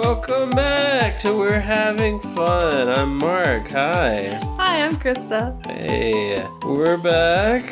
Welcome back to We're Having Fun. I'm Mark. Hi. Hi, I'm Krista. Hey, we're back.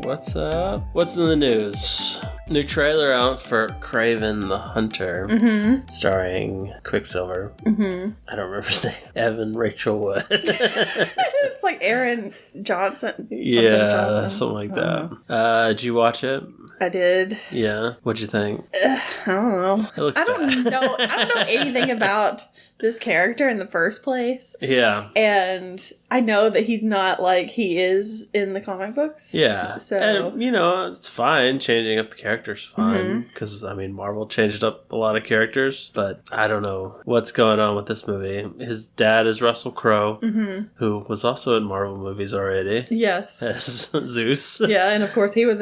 What's up? What's in the news? New trailer out for Kraven the Hunter, starring Quicksilver. I don't remember his name. Evan Rachel Wood. It's like Aaron Johnson. Something like that. Did you watch it? I did. Yeah. What'd you think? I don't know. It looks I don't know anything about this character in the first place. Yeah. And I know that he's not like he is in the comic books. Yeah. So, and, it's fine. Changing up the characters fine. Because, Marvel changed up a lot of characters. But I don't know what's going on with this movie. His dad is Russell Crowe, who was also in Marvel movies already. Yes. As Zeus. Yeah, and of course he was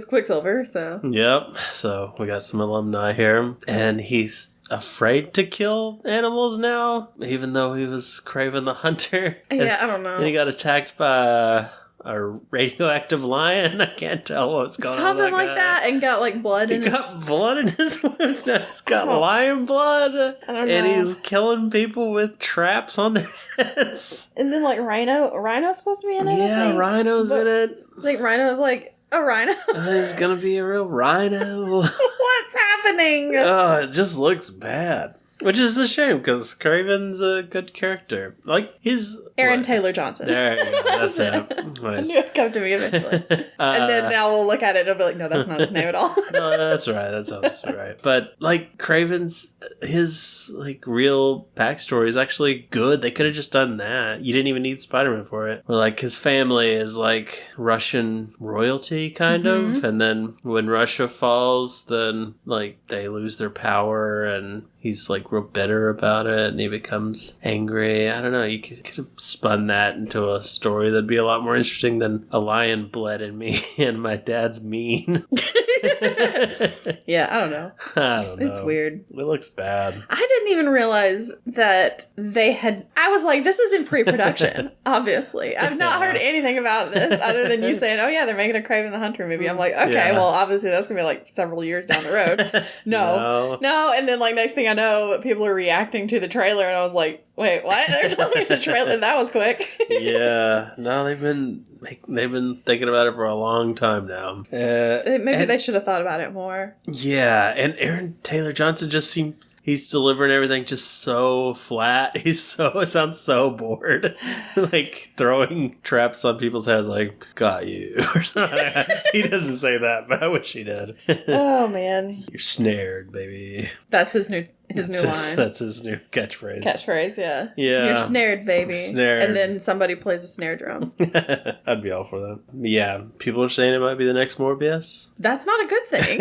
Quicksilver, so. Yep. So we got some alumni here. And he's afraid to kill animals now, even though he was Kraven the Hunter. Yeah, I don't know. And he got attacked by a radioactive lion. I can't tell what's going on. Something like that, and got like blood in his... He got blood in his wounds. Now he's got lion blood. I don't know. And he's killing people with traps on their heads. And then like Rhino's supposed to be in it. Yeah, Rhino's in it. I think Rhino's like a rhino. He's gonna be a real rhino. What's happening? Oh, it just looks bad. Which is a shame, because Kraven's a good character. Like, he's... Aaron Taylor Johnson. There you go. That's it. Nice. I knew it'd come to me eventually. And then now we'll look at it and it'll be like, no, that's not his name at all. No, that's right. That sounds right. But, like, Kraven's... His, like, real backstory is actually good. They could have just done that. You didn't even need Spider-Man for it. Or, like, his family is, like, Russian royalty, kind of. And then when Russia falls, then, like, they lose their power and... He's, like, real bitter about it, and he becomes angry. I don't know. You could have spun that into a story that'd be a lot more interesting than a lion bled in me and my dad's mean. Yeah, I don't know. I don't know. It's weird. It looks bad. I didn't even realize that they had... I was like, this is in pre-production, obviously. I've not heard anything about this other than you saying, oh yeah, they're making a Kraven the Hunter movie. I'm like, okay, well, obviously that's going to be like several years down the road. No. And then like next thing I know, people are reacting to the trailer and I was like, wait, what? They're telling me the trailer. That was quick. Yeah. No, they've been thinking about it for a long time now. Maybe they should have thought about it more. Yeah, and Aaron Taylor Johnson just seems... He's delivering everything just so flat. It sounds so bored. Like, throwing traps on people's heads like, got you, or something. He doesn't say that, but I wish he did. Oh, man. You're snared, baby. That's his new line. That's his new catchphrase. Yeah. Yeah. You're snared, baby. Snared. And then somebody plays a snare drum. I'd be all for that. Yeah. People are saying it might be the next Morbius. That's not a good thing.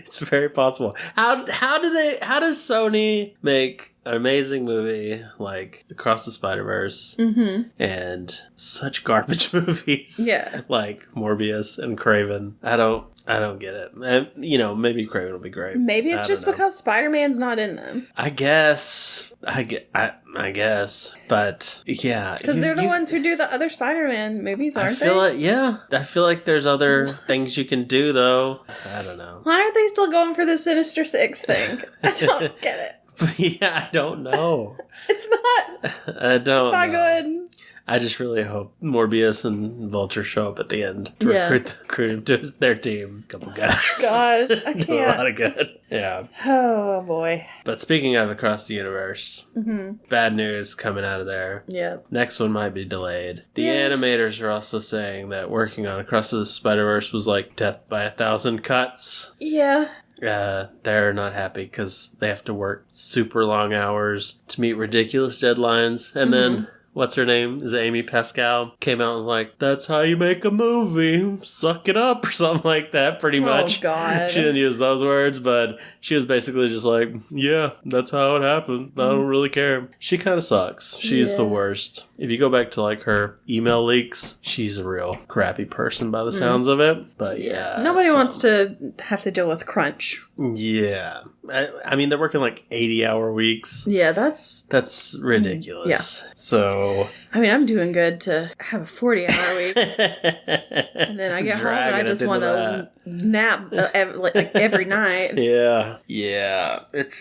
It's very possible. How does Sony make an amazing movie like Across the Spider-Verse and such garbage movies like Morbius and Kraven? I don't get it. Maybe Kraven will be great. Maybe it's just because Spider-Man's not in them. I guess. But, yeah. Because they're the ones who do the other Spider-Man movies, aren't they? I feel like there's other things you can do, though. I don't know. Why aren't they still going for the Sinister Six thing? I don't get it. Yeah, I don't know. It's not. I don't know. It's not good. I just really hope Morbius and Vulture show up at the end to recruit him to their team. A couple guys. Gosh, I can't. A lot of good. Yeah. Oh, boy. But speaking of Across the Universe, bad news coming out of there. Yeah. Next one might be delayed. The animators are also saying that working on Across the Spider-Verse was like death by 1,000 cuts. Yeah. They're not happy because they have to work super long hours to meet ridiculous deadlines. And then... What's her name? Is it Amy Pascal? Came out and was like, that's how you make a movie. Suck it up or something like that, pretty much. Oh, God. She didn't use those words, but she was basically just like, yeah, that's how it happened. I don't really care. She kind of sucks. She's the worst. If you go back to like her email leaks, she's a real crappy person by the sounds of it. But yeah. Nobody wants to have to deal with crunch. Yeah. I mean, they're working like 80-hour weeks. Yeah, that's ridiculous. Yeah. So So... I mean, I'm doing good to have a 40-hour week. And then I get home and I just want to nap every night. Yeah. Yeah. It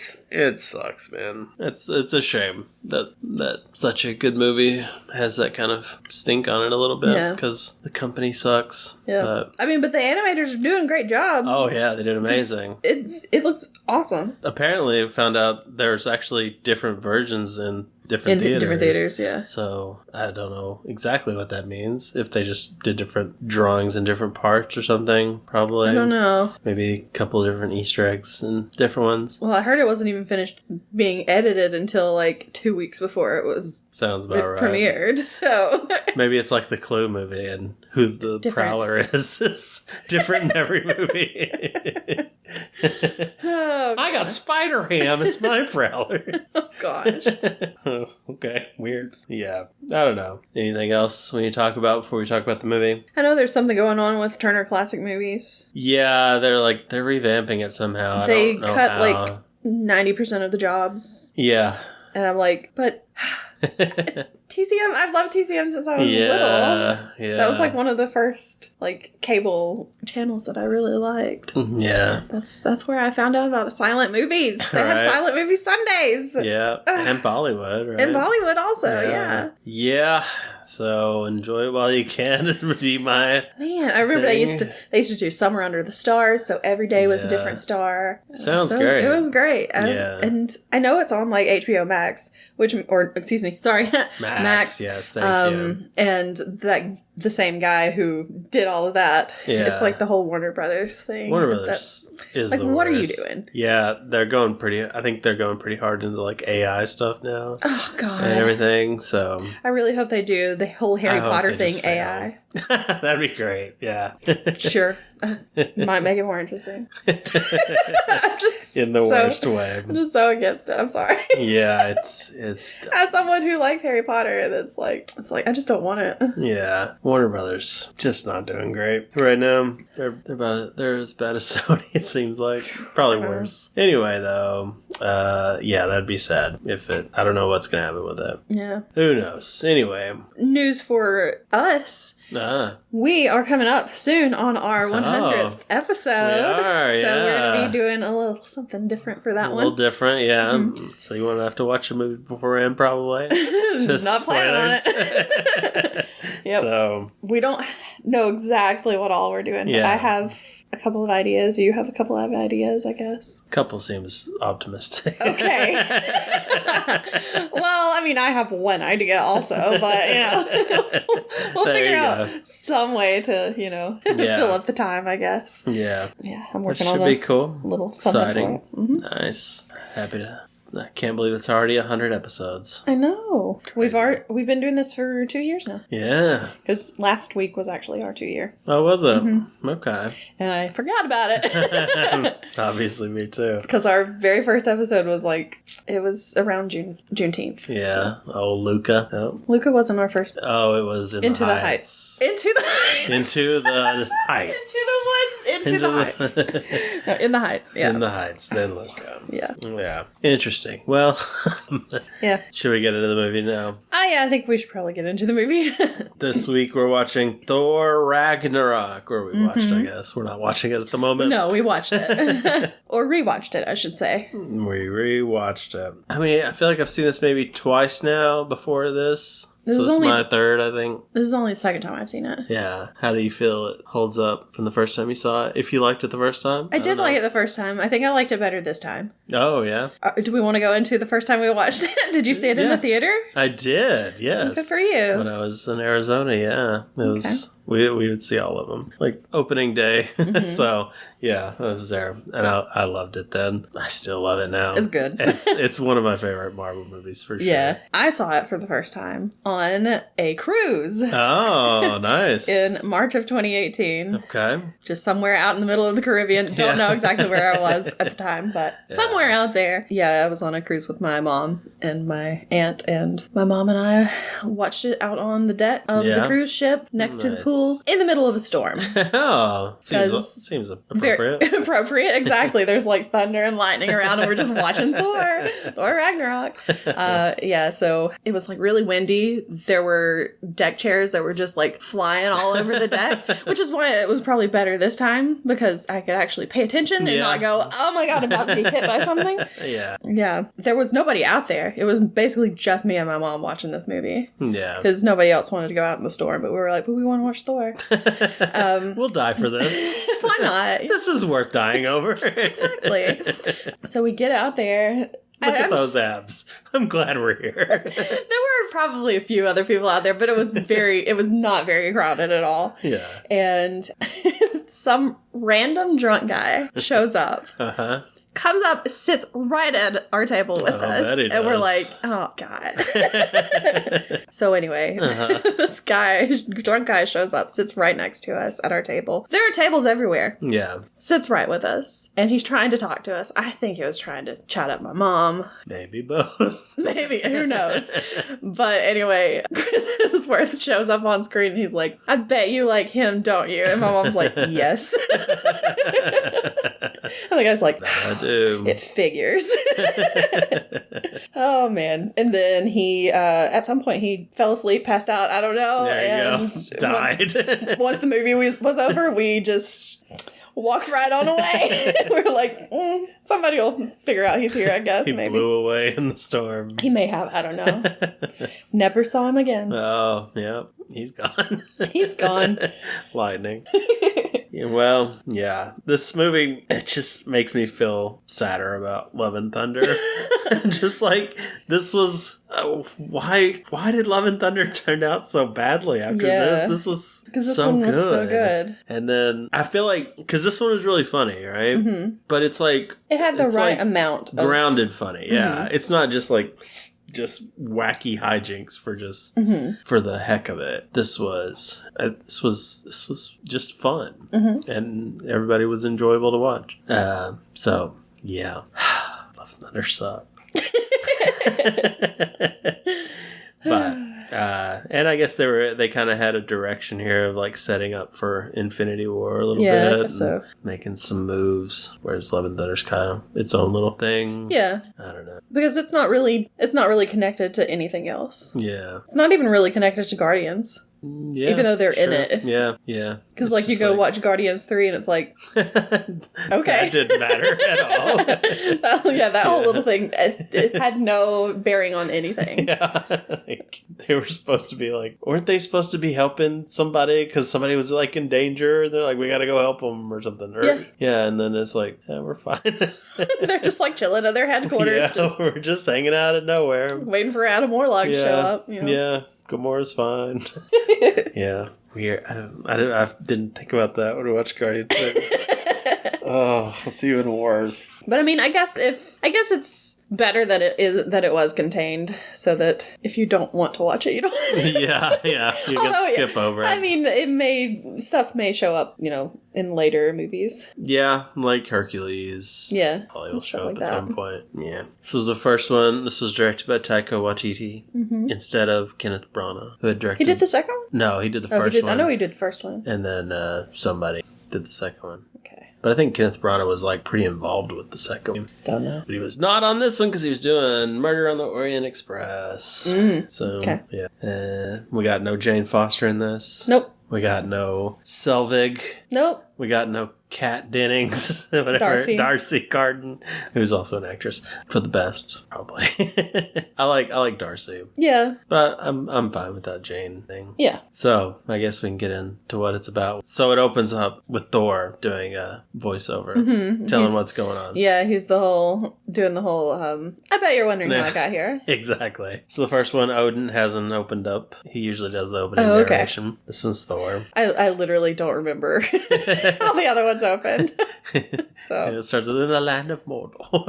sucks, man. It's a shame that such a good movie has that kind of stink on it a little bit because the company sucks. Yeah. But the animators are doing a great job. Oh, yeah. They did amazing. It looks awesome. Apparently, I found out there's actually different versions in different theaters, yeah. So I don't know exactly what that means. If they just did different drawings in different parts or something, probably. I don't know. Maybe a couple of different Easter eggs and different ones. Well, I heard it wasn't even finished being edited until like 2 weeks before it was. Sounds about right. Premiered, so. Maybe it's like the Clue movie and who the Prowler is different in every movie. Oh, I got Spider Ham. It's my Prowler. Oh, gosh. Okay, weird. Yeah, I don't know. Anything else before we talk about the movie? I know there's something going on with Turner Classic Movies. Yeah, they're revamping it somehow. They I don't know cut how. like 90% of the jobs. Yeah. And I'm like, but TCM, I've loved TCM since I was little. Yeah. That was like one of the first like cable channels that I really liked. Yeah. That's where I found out about silent movies. They had silent movie Sundays. Yeah. And Bollywood, right? And Bollywood also, yeah. Yeah. So enjoy it while you can and be my man. I remember they used to do Summer Under the Stars, so every day was a different star. Sounds great. It was great. And I know it's on like HBO Max, Max. Yes, thank you. And the same guy who did all of that. Yeah. It's like the whole Warner Brothers thing. Warner Brothers is like, the what worst. are you doing? Yeah, I think they're going pretty hard into like AI stuff now. Oh, God. And everything, so. I really hope they do the whole Harry Potter thing AI. That'd be great, yeah. Sure. Might make it more interesting. Just in the worst way. I'm just so against it. I'm sorry. Yeah, it's as someone who likes Harry Potter, it's like I just don't want it. Yeah, Warner Brothers just not doing great right now. They're as bad as Sony. It seems like probably worse. Anyway, though, that'd be sad if it. I don't know what's gonna happen with it. Yeah, who knows? Anyway, news for us. We are coming up soon on our 100th episode. We are, so we're going to be doing a little something different for that one. A little different, yeah. Mm-hmm. So you won't have to watch a movie beforehand, probably. Just not planning on it. Yep. So we don't know exactly what all we're doing. Yeah. But I have a couple of ideas. You have a couple of ideas, I guess. Couple seems optimistic. Okay. Well, I mean, I have one idea also, but, we'll figure out some way to, fill up the time, I guess. Yeah. Yeah, I'm working on be cool. Little something exciting. For it. Mm-hmm. Nice. I can't believe it's already 100 episodes. I know. Crazy. We've been doing this for 2 years now. Yeah. Because last week was actually our 2 year. Oh, was it? Mm-hmm. Okay. And I forgot about it. Obviously, me too. Because our very first episode was it was around Juneteenth. Yeah. So. Oh, Luca. Oh. Luca wasn't our first. Oh, it was Into the Heights. Into the Heights. Into the Heights. Into the woods. Into the Heights. No, in the Heights, yeah. In the Heights, then Luca. Yeah. Yeah. Interesting. Well, yeah. Should we get into the movie now? Yeah, I think we should probably get into the movie. This week we're watching Thor Ragnarok, or we watched, I guess. We're not watching it at the moment. No, we watched it. Or rewatched it, I should say. We rewatched it. I mean, I feel like I've seen this maybe twice now before this. This is my third, I think. This is only the second time I've seen it. Yeah. How do you feel it holds up from the first time you saw it? If you liked it the first time? I did like it the first time. I think I liked it better this time. Oh, yeah. Do we want to go into the first time we watched it? Did you see it in the theater? I did, yes. Good for you. When I was in Arizona, yeah. It was... We would see all of them. Like, opening day. Mm-hmm. So, yeah, I was there. And I loved it then. I still love it now. It's good. It's one of my favorite Marvel movies, for sure. Yeah. I saw it for the first time on a cruise. Oh, nice. In March of 2018. Okay. Just somewhere out in the middle of the Caribbean. Don't know exactly where I was at the time, but somewhere out there. Yeah, I was on a cruise with my mom and my aunt, and my mom and I watched it out on the deck of the cruise ship next to the pool. pool in the middle of a storm. Oh, seems appropriate. Very appropriate, exactly. There's like thunder and lightning around, and we're just watching Thor Ragnarok. Yeah, so it was like really windy. There were deck chairs that were just like flying all over the deck, which is why it was probably better this time, because I could actually pay attention and not go, oh my god, I'm about to be hit by something. Yeah. There was nobody out there. It was basically just me and my mom watching this movie. Yeah. Because nobody else wanted to go out in the storm, but we were like, but we want to watch Thor. We'll die for this. Why not? This is worth dying over. Exactly. So we get out there. Look at those abs. I'm glad we're here. There were probably a few other people out there, but it was not very crowded at all. Yeah. And some random drunk guy shows up. Uh-huh. Comes up, sits right at our table with us. And we're like, oh, God. So anyway, this drunk guy shows up, sits right next to us at our table. There are tables everywhere. Yeah. Sits right with us. And he's trying to talk to us. I think he was trying to chat up my mom. Maybe both. Maybe. Who knows? But anyway, Chris Hemsworth shows up on screen and he's like, I bet you like him, don't you? And my mom's like, yes. And the guy's like, I do. It figures. Oh, man. And then he, at some point, he fell asleep, passed out, I don't know. There you go. Died. Once the movie was over, we just walked right on away. We were like, somebody will figure out he's here, I guess. He maybe blew away in the storm. He may have. I don't know. Never saw him again. Oh, yeah. He's gone. He's gone. Lightning. Well, yeah. This movie, it just makes me feel sadder about Love and Thunder. Just like, this was... why did Love and Thunder turn out so badly after this? This was so good. And then, I feel like... Because this one was really funny, right? Mm-hmm. But it's like... It had the right amount of... Grounded funny, yeah. Mm-hmm. It's not just like... just wacky hijinks for just for the heck of it. This was just fun, and everybody was enjoyable to watch. So yeah, Love and Thunder sucked. But and I guess they kind of had a direction here of like setting up for Infinity War a little bit, I guess so. Making some moves, whereas Love and Thunder's kind of its own little thing. Yeah, I don't know, because it's not really connected to anything else. Yeah, it's not even really connected to Guardians. Yeah, even though they're in it. Yeah. Because like you go watch Guardians 3 and it's like, okay. That didn't matter at all. That whole little thing, it had no bearing on anything. Yeah. Like, they were supposed to be like, weren't they supposed to be helping somebody? Because somebody was like in danger. They're like, we got to go help them or something. Or, yeah, and then it's like, yeah, we're fine. They're just like chilling at their headquarters. Yeah, we're just hanging out of nowhere. Waiting for Adam Warlock to show up. You know? Yeah. Gamora's fine. Yeah. Weird. I didn't think about that when we watched Guardians 2. Oh, it's even worse. But I mean, I guess it's better that it was contained, so that if you don't want to watch it, you don't. Yeah, you can skip over it. I mean, stuff may show up, in later movies. Yeah, like Hercules. Yeah, probably will show up at some point. Yeah, this was the first one. This was directed by Taika Waititi instead of Kenneth Branagh, who had directed. He did the second one. No, he did the first one. I know he did the first one, and then somebody did the second one. Okay. But I think Kenneth Branagh was like pretty involved with the second one. Don't know. But he was not on this one because he was doing Murder on the Orient Express. So, yeah. We got no Jane Foster in this. Nope. We got no Selvig. Nope. We got no Kat Dennings. Darcy Carden, who's also an actress. For the best, probably. I like Darcy. Yeah. But I'm fine with that Jane thing. Yeah. So I guess we can get into what it's about. So it opens up with Thor doing a voiceover, telling what's going on. Yeah, he's doing the whole, I bet you're wondering how I got here. Exactly. So the first one, Odin hasn't opened up. He usually does the opening narration. This one's Thor. I literally don't remember how the other one's opened. So and it starts with In the Land of Mortal.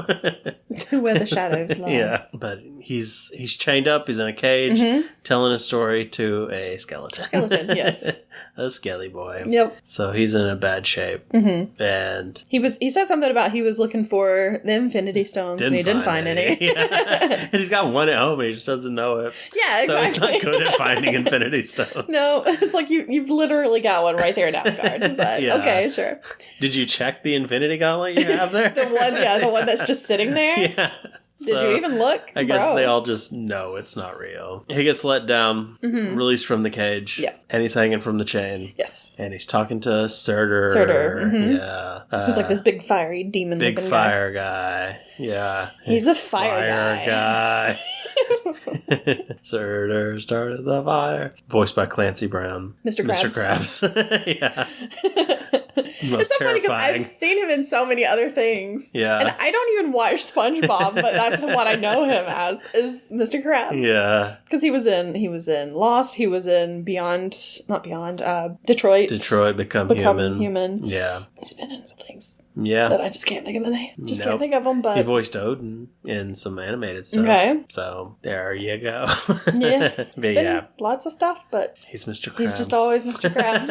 Where the shadows lie. Yeah. But he's chained up. He's in a cage, telling a story to a skeleton. Skeleton, yes. A skelly boy. Yep. So he's in a bad shape. And he said something about he was looking for the Infinity Stones and he didn't find any. Yeah. And he's got one at home and he just doesn't know it. Yeah, exactly. So he's not good at finding Infinity Stones. No, it's like you've literally got one right there in Asgard. But okay, sure. Did you check the Infinity Gauntlet you have there? the one that's just sitting there? Yeah. Did you even look? I guess they all just know it's not real. He gets let down, released from the cage, and he's hanging from the chain. Yes. And he's talking to Surtur. Yeah. He's like this big fiery demon. Big fire guy. Yeah. He's a fire guy. Surtur started the fire. Voiced by Clancy Brown. Mr. Krabs. Mr. Krabs. Yeah. It's so funny because I've seen him in so many other things. Yeah. And I don't even watch SpongeBob, but that's what I know him as, is Mr. Krabs. Yeah. Because he was in Lost, he was in Detroit. Detroit Become Human. Yeah. He's been in some things. Yeah. That I just can't think of the name. Can't think of them, but... He voiced Odin in some animated stuff. Okay. So, there you go. Yeah. But lots of stuff, but... He's Mr. Krabs. He's just always Mr. Krabs.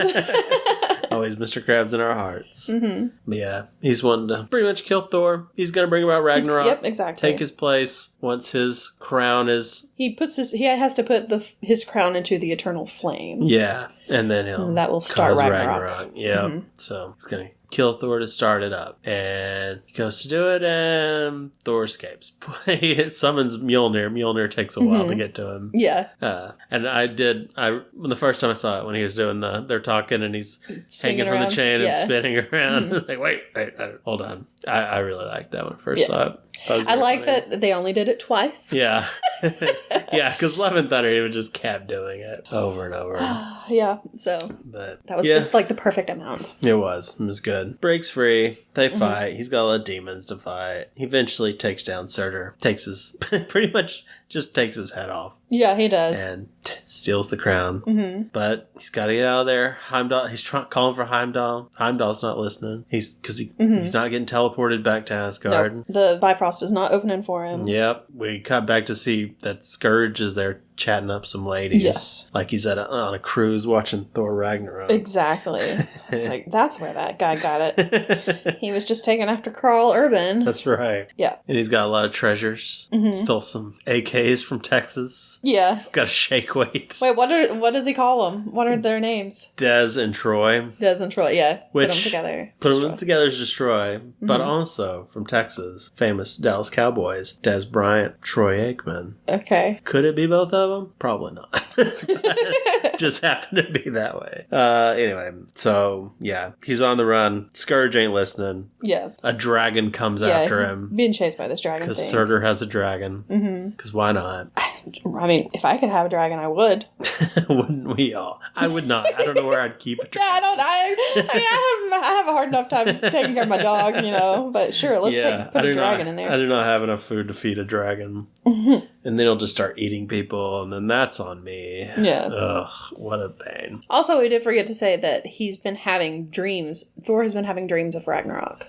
Always Mr. Krabs in our hearts. But yeah, he's wanting to pretty much kill Thor. He's going to bring about Ragnarok. Yep, exactly. Take his place once his crown is... He has to put his crown into the eternal flame. Yeah, and then that will start Ragnarok. Yeah, so he's going to kill Thor to start it up. And he goes to do it, and Thor escapes. He summons Mjolnir. Mjolnir takes a while to get to him. Yeah. And when the first time I saw it, when he was doing they're talking, and he's hanging from the chain and spinning around. Like, wait, hold on. I really liked that when I first saw it. I like that they only did it twice. Yeah. Yeah, because Love and Thunder even just kept doing it over and over. Yeah, so that was just like the perfect amount. It was good. Breaks free. They fight. He's got a lot of demons to fight. He eventually takes down Surtur. Pretty much just takes his head off. Yeah, he does. And steals the crown. But he's got to get out of there. Heimdall, he's calling for Heimdall. Heimdall's not listening. He's not getting teleported back to Asgard. Nope. The Bifrost is not opening for him. Yep. We cut back to see that Scourge is there chatting up some ladies. Yes. Like he's on a cruise watching Thor Ragnarok. Exactly. It's like, that's where that guy got it. He was just taking after Carl Urban. That's right. Yeah. And he's got a lot of treasures. Stole some AKs from Texas. Yeah. He's got a shake weight. Wait, what does he call them? What are their names? Des and Troy. Des and Troy, yeah. Which, put them together. Put them together is Destroy. But also, from Texas, famous Dallas Cowboys, Des Bryant, Troy Aikman. Okay. Could it be both of them? Probably not. Just happened to be that way. Anyway, so, yeah. He's on the run. Scourge ain't listening. Yeah. A dragon comes after him. Being chased by this dragon because Surtur has a dragon. Because why not? I mean, if I could have a dragon, I would. Wouldn't we all? I would not. I don't know where I'd keep a dragon. Yeah, I have a hard enough time taking care of my dog, but sure, let's put a dragon in there. I do not have enough food to feed a dragon. And then he'll just start eating people, and then that's on me. Yeah. Ugh, what a pain. Also, we did forget to say that he's been having dreams. Thor has been having dreams of Ragnarok.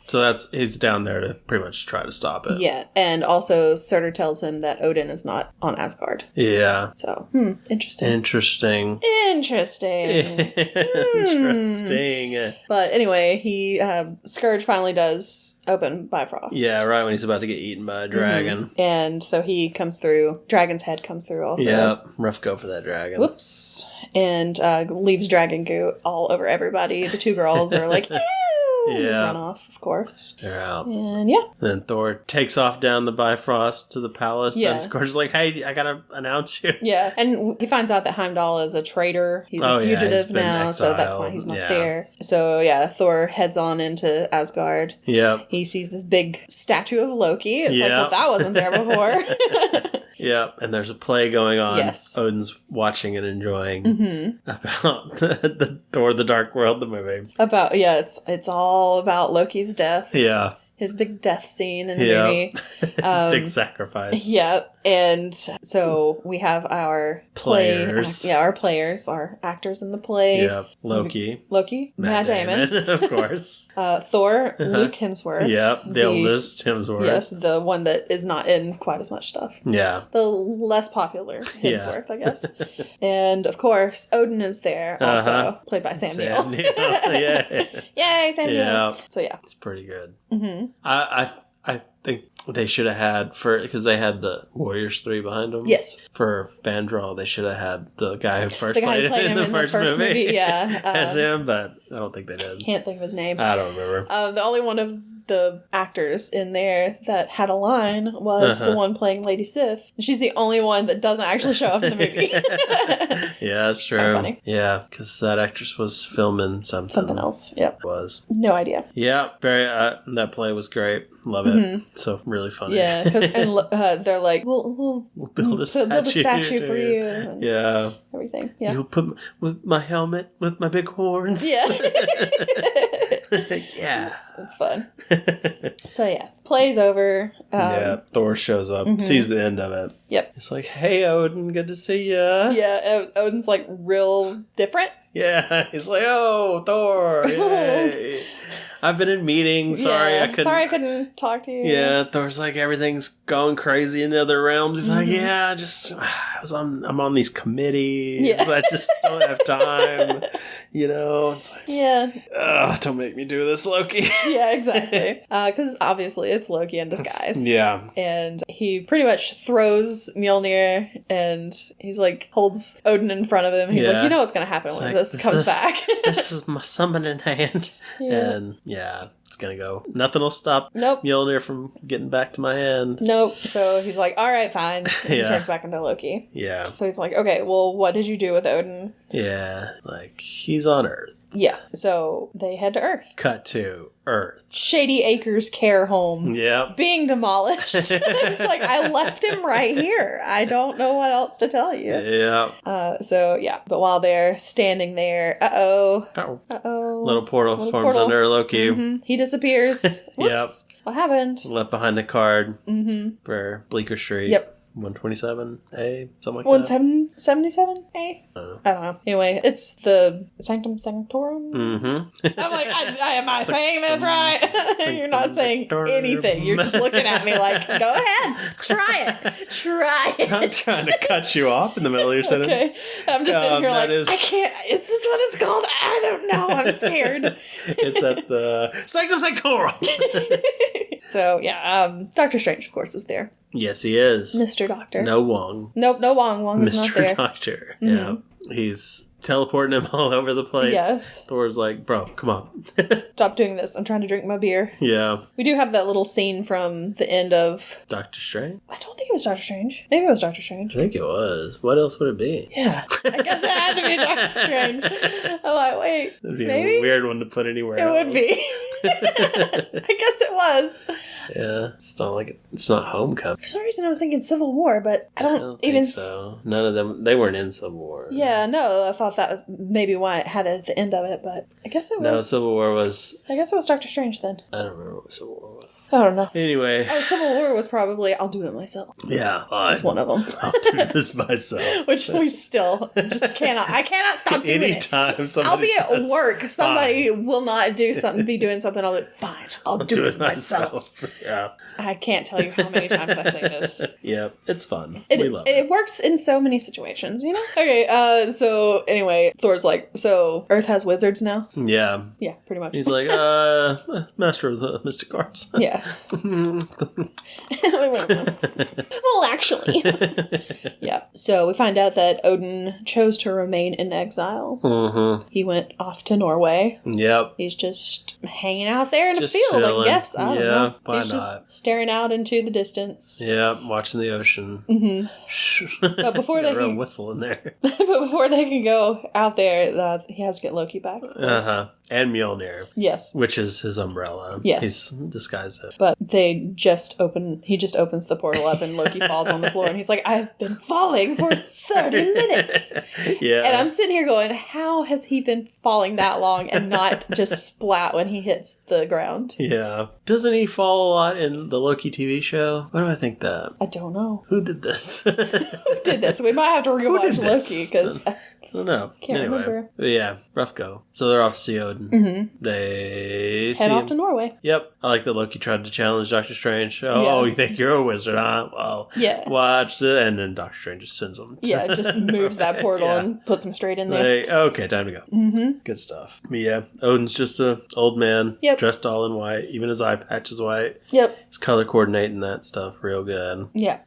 So he's down there to pretty much try to stop it. Yeah, and also Surtur tells him that Odin is not on Asgard. Yeah. So, interesting. Interesting. But anyway, Scourge finally does open Bifrost. Yeah, right when he's about to get eaten by a dragon. And so he comes through. Dragon's head comes through also. Yep, rough go for that dragon. Whoops. And leaves dragon goo all over everybody. The two girls are like, ew! Yeah. Run off, of course. They're out. And yeah. Then Thor takes off down the Bifrost to the palace. Yeah. And Scourge's like, hey, I gotta announce you. Yeah. And he finds out that Heimdall is a traitor. He's a fugitive now, exiled. So that's why he's not there. So yeah, Thor heads on into Asgard. Yep. He sees this big statue of Loki. It's like, well, that wasn't there before. Yep, and there's a play going on. Yes. Odin's watching and enjoying about the Thor: The Dark World, the movie. It's all about Loki's death. Yeah. his big death scene in the movie. His big sacrifice. Yeah. And so we have our players. Our players, our actors in the play. Yep. Loki. Matt Damon. Of course. Thor, Luke Hemsworth. Yep. The oldest Hemsworth. Yes, the one that is not in quite as much stuff. Yeah. The less popular Hemsworth, I guess. And of course, Odin is there, also played by Sam Neill. Yeah. Yay, Sam Neill. So yeah. It's pretty good. Mm-hmm. I think they should have had, because they had the Warriors 3 behind them. Yes. For Fandral, they should have had the guy who first played him in the first movie. Yeah. As him, but I don't think they did. Can't think of his name. I don't remember. The only one of the actors in there that had a line was the one playing Lady Sif. She's the only one that doesn't actually show up in the movie. Yeah, that's true. Kind of funny. Yeah, because that actress was filming something else. Yep. Was. No idea. Yeah, very. That play was great. Love it. Mm-hmm. So really funny. Yeah, and they're like, we'll build a statue for you. And yeah. Everything. Yeah. You'll put with my helmet with my big horns. Yeah. Yeah. It's fun. So yeah, play's over. Thor shows up, sees the end of it. Yep. It's like, hey, Odin, good to see ya. Yeah, Odin's like real different. Yeah, he's like, oh, Thor, yay. I've been in meetings. Sorry, I couldn't talk to you. Yeah, Thor's like, everything's going crazy in the other realms. He's like, yeah, I'm on these committees. Yeah. I just don't have time. It's like, don't make me do this, Loki. Yeah, exactly. Because obviously it's Loki in disguise. Yeah. And he pretty much throws Mjolnir and he's like, holds Odin in front of him. He's like, you know what's going to happen when this comes back. This is my summoning hand. Yeah. And it's going to go. Nothing will stop Mjolnir from getting back to my hand. Nope. So he's like, all right, fine. And he turns back into Loki. Yeah. So he's like, okay, well, what did you do with Odin? Yeah. Like, he's on Earth. Yeah. So they head to Earth. Cut to Earth. Shady Acres care home. Yep. Being demolished. It's like, I left him right here. I don't know what else to tell you. Yeah. But while they're standing there, Little portal forms under Loki. Mm-hmm. He disappears. Whoops. Yep. What happened? Left behind a card for Bleecker Street. Yep. 127A, something like that. 177A? I don't know. Anyway, it's the Sanctum Sanctorum. Mm-hmm. I'm like, am I saying this right? You're not saying anything. You're just looking at me like, go ahead. Try it. I'm trying to cut you off in the middle of your sentence. Okay. I'm just sitting here like, I can't. Is this what it's called? I don't know. I'm scared. It's at the Sanctum Sanctorum. So, Doctor Strange, of course, is there. Yes, he is. Mr. Doctor. No Wong. Nope, no Wong. Wong is not there. Mr. Doctor. Mm-hmm. Yeah. He's teleporting him all over the place. Yes. Thor's like, bro, come on. Stop doing this. I'm trying to drink my beer. Yeah. We do have that little scene from the end of... Doctor Strange? I don't think it was Doctor Strange. Maybe it was Doctor Strange. I think it was. What else would it be? Yeah. I guess it had to be Doctor Strange. I'm like, wait, It'd be maybe? a weird one to put anywhere else. It would be. I guess it was. Yeah. It's not Homecoming. For some reason I was thinking Civil War, but I don't think so. None of them, they weren't in Civil War. Yeah, no, I thought that was maybe why it had it at the end of it, but I guess it was... No, Civil War was... I guess it was Doctor Strange then. I don't remember what Civil War was. I don't know. Anyway. Oh, Civil War was probably, I'll do it myself. Yeah, That's one of them. I'll do this myself. Which we still just cannot... I cannot stop doing Anytime it. I'll be at work. Somebody will not be doing something. I'll be like, fine, I'll do it myself. Yeah. I can't tell you how many times I say this. Yeah, it's fun. We love it. It works in so many situations, you know? Okay, so anyway, Thor's like, so Earth has wizards now? Yeah. Yeah, pretty much. He's like, master of the mystic arts. Yeah. Well, actually. Yeah. So we find out that Odin chose to remain in exile. Mm-hmm. He went off to Norway. Yep. He's just hanging out there in a field, chilling. I guess. I don't know. Why He's not? just staring out into the distance. Yeah, watching the ocean. Mm-hmm. But before they can whistle in there. But before they can go out there, he has to get Loki back. Uh-huh. And Mjolnir. Yes. Which is his umbrella. Yes. He's disguised it. But he just opens the portal up and Loki falls on the floor and he's like, I've been falling for 30 minutes. Yeah. And I'm sitting here going, how has he been falling that long and not just splat when he hits the ground? Yeah. Doesn't he fall a lot in the Loki TV show? Why do I think that? I don't know. Who did this? Who did this? We might have to rewatch Loki because I don't know. Can't remember. But yeah, rough go. So they're off to see Odin. Mm-hmm. They head off to Norway. Yep. I like that Loki tried to challenge Doctor Strange. Oh, you think you're a wizard, huh? Well, watch the... And then Doctor Strange just sends him. Just moves that portal and puts him straight in there. Okay, time to go. Mm-hmm. Good stuff. But yeah, Odin's just an old man, dressed all in white. Even his eye patch is white. Yep. He's color coordinating that stuff real good. Yeah.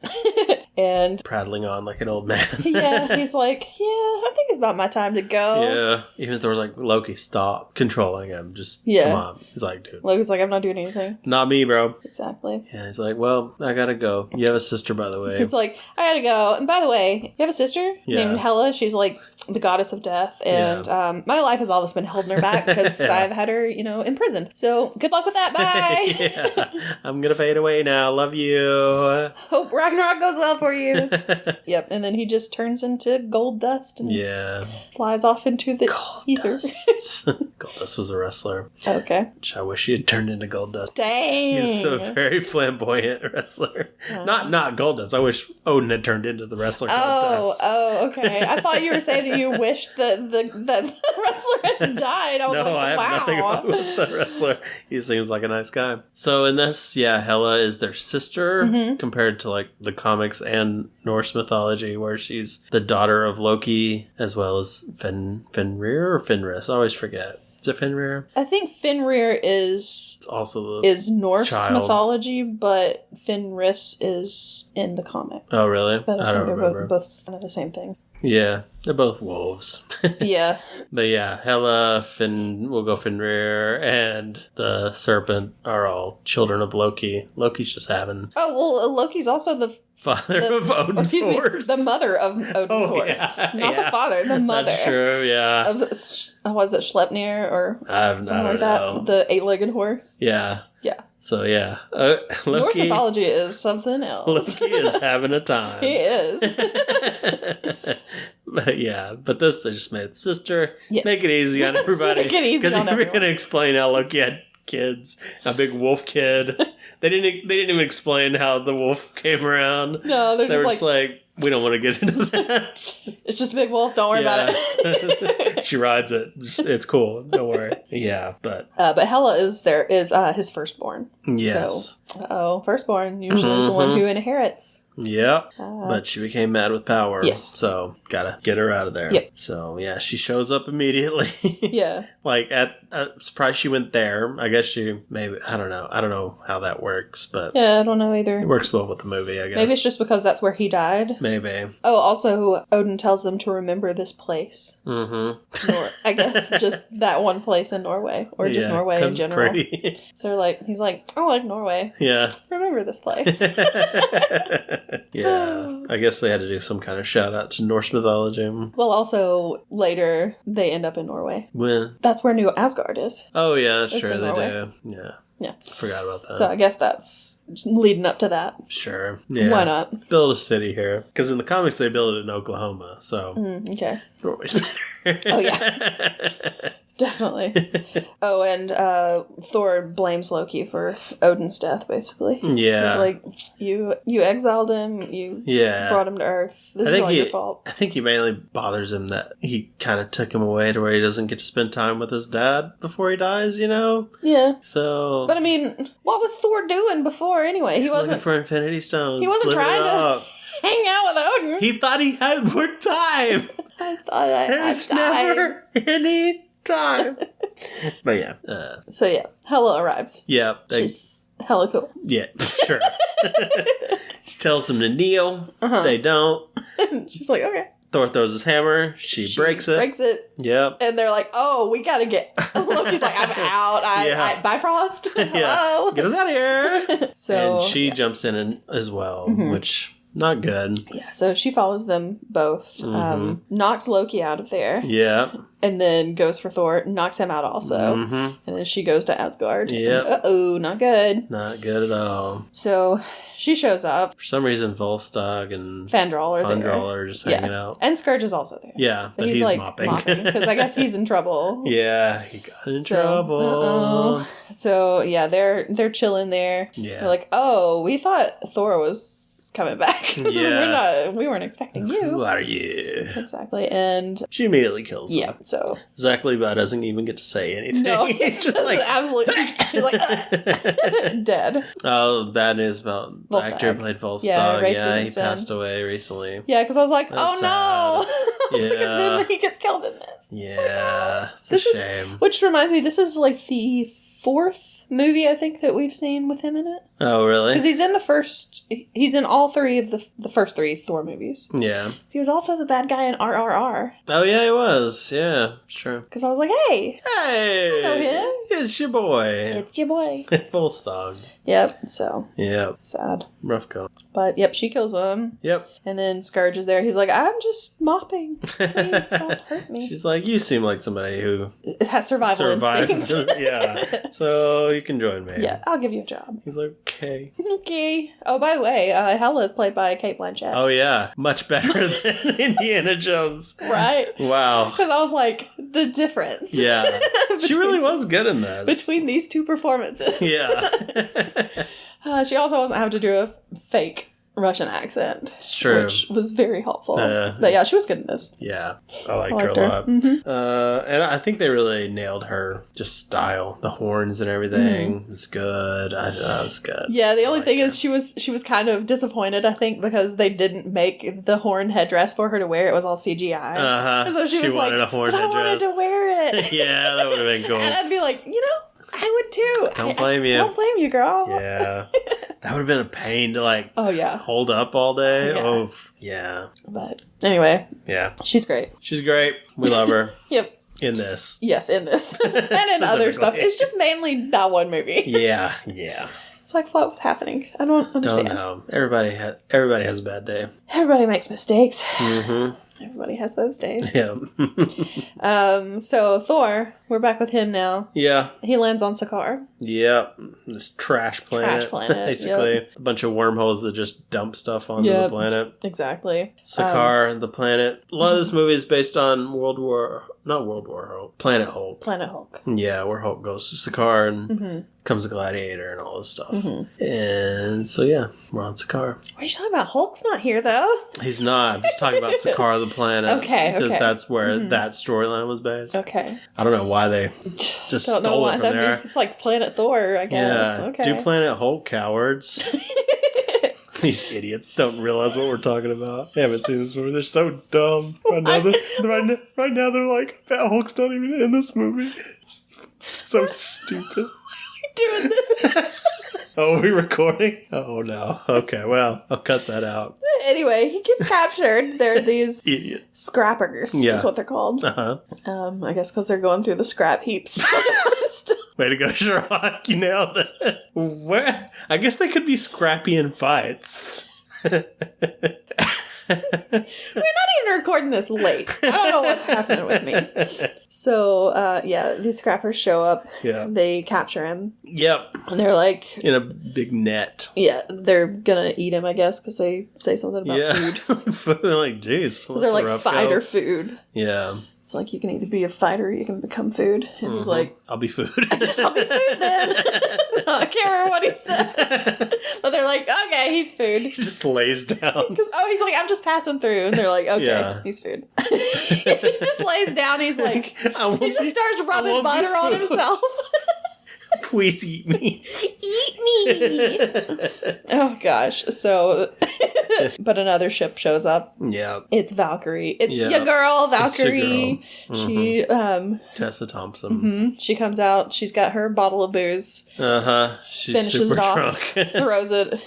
And prattling on like an old man. He's like, I think it's about my time to go. Yeah. Even Thor's like, Loki, stop controlling him. Just come on. He's like, dude. Loki's like, I'm not doing anything. Not me, bro. Exactly. Yeah, he's like, well, I gotta go. You have a sister, by the way. He's like, I gotta go. And by the way, you have a sister named Hela. She's like the goddess of death. And my life has always been holding her back because I've had her, imprisoned. So good luck with that. Bye. I'm gonna fade away now. Love you. Hope Ragnarok goes well for you. Yep. And then he just turns into gold dust and flies off into the ether. Goldust was a wrestler. Okay. Which I wish he had turned into Goldust. Dang. He's a very flamboyant wrestler. Not Goldust. I wish Odin had turned into the wrestler Goldust. Oh, okay. I thought you were saying that you wished that the wrestler had died. I was like, I have nothing wrong with the wrestler. He seems like a nice guy. So in this, Hela is their sister compared to like the comics and Norse mythology, where she's the daughter of Loki as well as Fenrir or Fenris. I always forget. Is it Fenrir? I think Fenrir is Norse mythology, but Fenris is in the comic. Oh, really? But I don't remember. They're both kind of the same thing. Yeah, they're both wolves. Yeah. But Hela, we'll go Fenrir, and the serpent are all children of Loki. Loki's just having... Oh, well, Loki's also the father of Odin's horse. The mother of Odin's horse. Not the father, the mother. That's true, yeah. Was it Schleipnir or something like that? The 8-legged horse? Yeah. Yeah. So, Loki, Norse mythology is something else. Loki is having a time. He is. But this, they just made sister. Yes. Make it easy on everybody. Make it easy on everyone. Because you're going to explain how Loki had kids, a big wolf kid. They didn't even explain how the wolf came around. No, they were just like, we don't want to get into that. It's just a big wolf. Don't worry about it. She rides it. It's cool. Don't worry. Yeah, but Hela is his firstborn. Yes. So, firstborn usually is the one who inherits. Yep. But she became mad with power. Yes. So gotta get her out of there. Yep. So she shows up immediately. Yeah. Like surprised she went there. I guess I don't know how that works, but I don't know either. It works well with the movie, I guess. Maybe it's just because that's where he died. Maybe. Oh, also Odin tells them to remember this place. Mm-hmm. I guess just that one place in Norway, or just Norway in general. It's pretty. So he's like, I like Norway. Yeah. Remember this place. Yeah. I guess they had to do some kind of shout out to Norse mythology. Well, also later they end up in Norway. When? That's where New Asgard is. Oh yeah, that's true. They do. Yeah. Yeah. Forgot about that. So I guess that's leading up to that. Sure. Yeah. Why not? Build a city here. Because in the comics they build it in Oklahoma, so okay. Norway's better. Oh yeah. Definitely. Oh, and Thor blames Loki for Odin's death, basically. Yeah. He's like, you exiled him, you brought him to Earth. This is all your fault. I think he mainly bothers him that he kind of took him away to where he doesn't get to spend time with his dad before he dies, Yeah. So... But I mean, what was Thor doing before anyway? He wasn't... looking for Infinity Stones. He wasn't trying to hang out with Odin. He thought he had more time. I thought There's never any time. But yeah. So Hela arrives. Yeah. She's hella cool. Yeah, sure. She tells them to kneel. They don't. She's like, okay. Thor throws his hammer. She breaks it. Yep. And they're like, oh, we gotta get... Loki's like, I'm out. Bifrost. Yeah. Get us out of here. So, and she jumps in as well, which... Not good. Yeah, so she follows them both, knocks Loki out of there. Yeah. And then goes for Thor, knocks him out also. And then she goes to Asgard. Yeah. Uh-oh, not good. Not good at all. So she shows up. For some reason, Volstagg and Fandral are just hanging out. And Scourge is also there. Yeah, but he's like mopping. Because I guess he's in trouble. Yeah, he got in trouble. Uh-oh. So, yeah, they're chilling there. Yeah. They're like, oh, we thought Thor was coming back. Yeah. we weren't expecting you. Who are you? Exactly. And she immediately kills him. Yeah, so Zach Levi doesn't even get to say anything. no, he's just like absolutely he's like dead. Oh, bad news about the actor who played Volstagg. Yeah, he passed away recently. Yeah, because I was like, That's oh no. sad. Yeah. And then he gets killed in this. Yeah, it's a shame. Which reminds me, this is like the 4th movie I think that we've seen with him in it. Oh, really? Because he's in all 3 of the first 3 Thor movies. Yeah. He was also the bad guy in RRR. Oh, yeah, he was. Yeah, sure. Because I was like, hey, I know him. It's your boy. It's your boy. Volstagg. Yep, so. Yep. Sad. Rough go. But, yep, she kills him. Yep. And then Scourge is there. He's like, I'm just mopping. Please don't hurt me. She's like, you seem like somebody who has survival instincts. Yeah. So you can join me. Yeah, I'll give you a job. He's like, okay. Okay. Oh, by the way, Hela is played by Cate Blanchett. Oh, yeah. Much better than Indiana Jones. Right? Wow. Because I was like, the difference. Yeah. She really was good in this. Between these 2 performances. Yeah. She also wasn't having to do a fake Russian accent. It's true. Which was very helpful. But yeah, she was good in this. Yeah. I liked her a lot. Mm-hmm. And I think they really nailed her just style. The horns and everything was good. It was good. Yeah, the only thing is she was kind of disappointed, I think, because they didn't make the horn headdress for her to wear. It was all CGI. Uh-huh. So she was wanted like, a horn but headdress. I wanted to wear it. Yeah, that would have been cool. And I'd be like, I would too. Don't blame you. Don't blame you, girl. Yeah. That would have been a pain to hold up all day. Yeah. Oh, yeah. But anyway. Yeah. She's great. She's great. We love her. Yep. In this. Yes, in this. And in other stuff. It's just mainly that one movie. Yeah. Yeah. It's like, what was happening? I don't understand. Don't know. Everybody has a bad day. Everybody makes mistakes. Mm-hmm. Everybody has those days. Yeah. So Thor, we're back with him now. Yeah. He lands on Sakaar. Yep. This trash planet. Basically. Yep. A bunch of wormholes that just dump stuff onto the planet. Exactly. Sakaar, the planet. A lot of this movie is based on Planet Hulk. Planet Hulk. Yeah, where Hulk goes to Sakaar and becomes a gladiator and all this stuff. And so, yeah, we're on Sakaar. What are you talking about? Hulk's not here, though. He's not. I'm just talking about Sakaar, the planet. Okay. Because that's where that storyline was based. Okay. I don't know why they just stole it from there. It's like Planet Thor, I guess. Yeah. Okay. Do Planet Hulk, cowards. These idiots don't realize what we're talking about. They haven't seen this movie. They're so dumb. Right now they're like, that Hulk's not even in this movie. So stupid. Doing this. Oh, are we recording? Oh, no. Okay, well, I'll cut that out. Anyway, he gets captured. They're these idiots. Scrappers is what they're called. Uh-huh. I guess because they're going through the scrap heaps. Way to go, Sherlock. You nailed it. Where? I guess they could be scrappy in fights. We're not even recording this late. I don't know what's happening with me. So, these scrappers show up. Yeah. They capture him. Yep. And they're like... in a big net. Yeah, they're gonna eat him, I guess, because they say something about food. Like, jeez. They're like fighter food. Yeah. It's like, you can either be a fighter or you can become food. And he's like... I'll be food. I guess I'll be food then. I can't remember what he said. But they're like, okay, he's food. He just lays down. He's like, I'm just passing through. And they're like, okay, he's food. He just lays down. He's like, he just starts rubbing butter on himself. Please eat me. Eat me. Oh, gosh. So, but another ship shows up. Yeah. It's Valkyrie. It's your girl, Valkyrie. She, Tessa Thompson. She comes out. She's got her bottle of booze. She's finishes super it off, drunk. Throws it,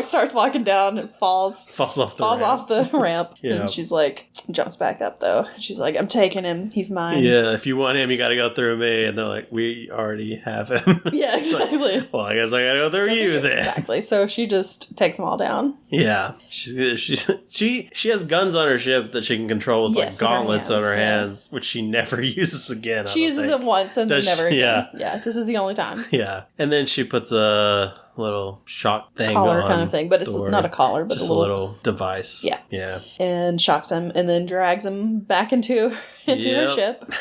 starts walking down and falls off the ramp. Yeah. And she's like, jumps back up though. She's like, I'm taking him. He's mine. Yeah, if you want him, you got to go through me. And they're like, we already have him. Yeah, exactly. Well, I guess I gotta go through you then. Exactly. So she just takes them all down. Yeah. She has guns on her ship that she can control with like gauntlets on her hands, which she never uses again. She uses them once and then never again. Yeah, this is the only time. Yeah. And then she puts a little shock thing collar on kind of thing, but it's not a collar, but just a little device. Yeah. Yeah. And shocks him and then drags him back into her ship.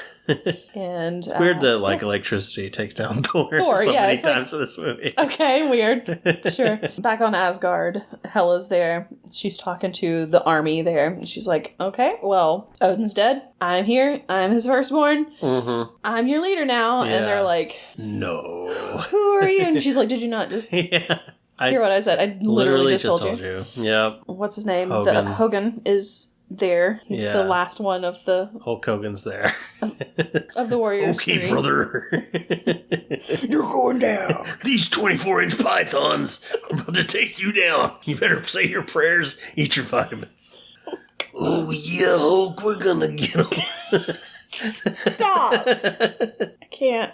And it's weird that like electricity takes down Thor so many times in this movie. Okay, weird. Sure. Back on Asgard, Hela's there. She's talking to the army there. And she's like, okay, well, Odin's dead. I'm here. I'm his firstborn. Mm-hmm. I'm your leader now. Yeah. And they're like, no. Who are you? And she's like, did you not just hear what I said? I literally just told you. Yep. What's his name? Hogan. Hogan is there. He's the last one of the... Hulk Hogan's there. of the Warriors. Okay, brother. You're going down. These 24-inch pythons are about to take you down. You better say your prayers, eat your vitamins. Oh, yeah, Hulk, we're gonna get him. Stop. I can't.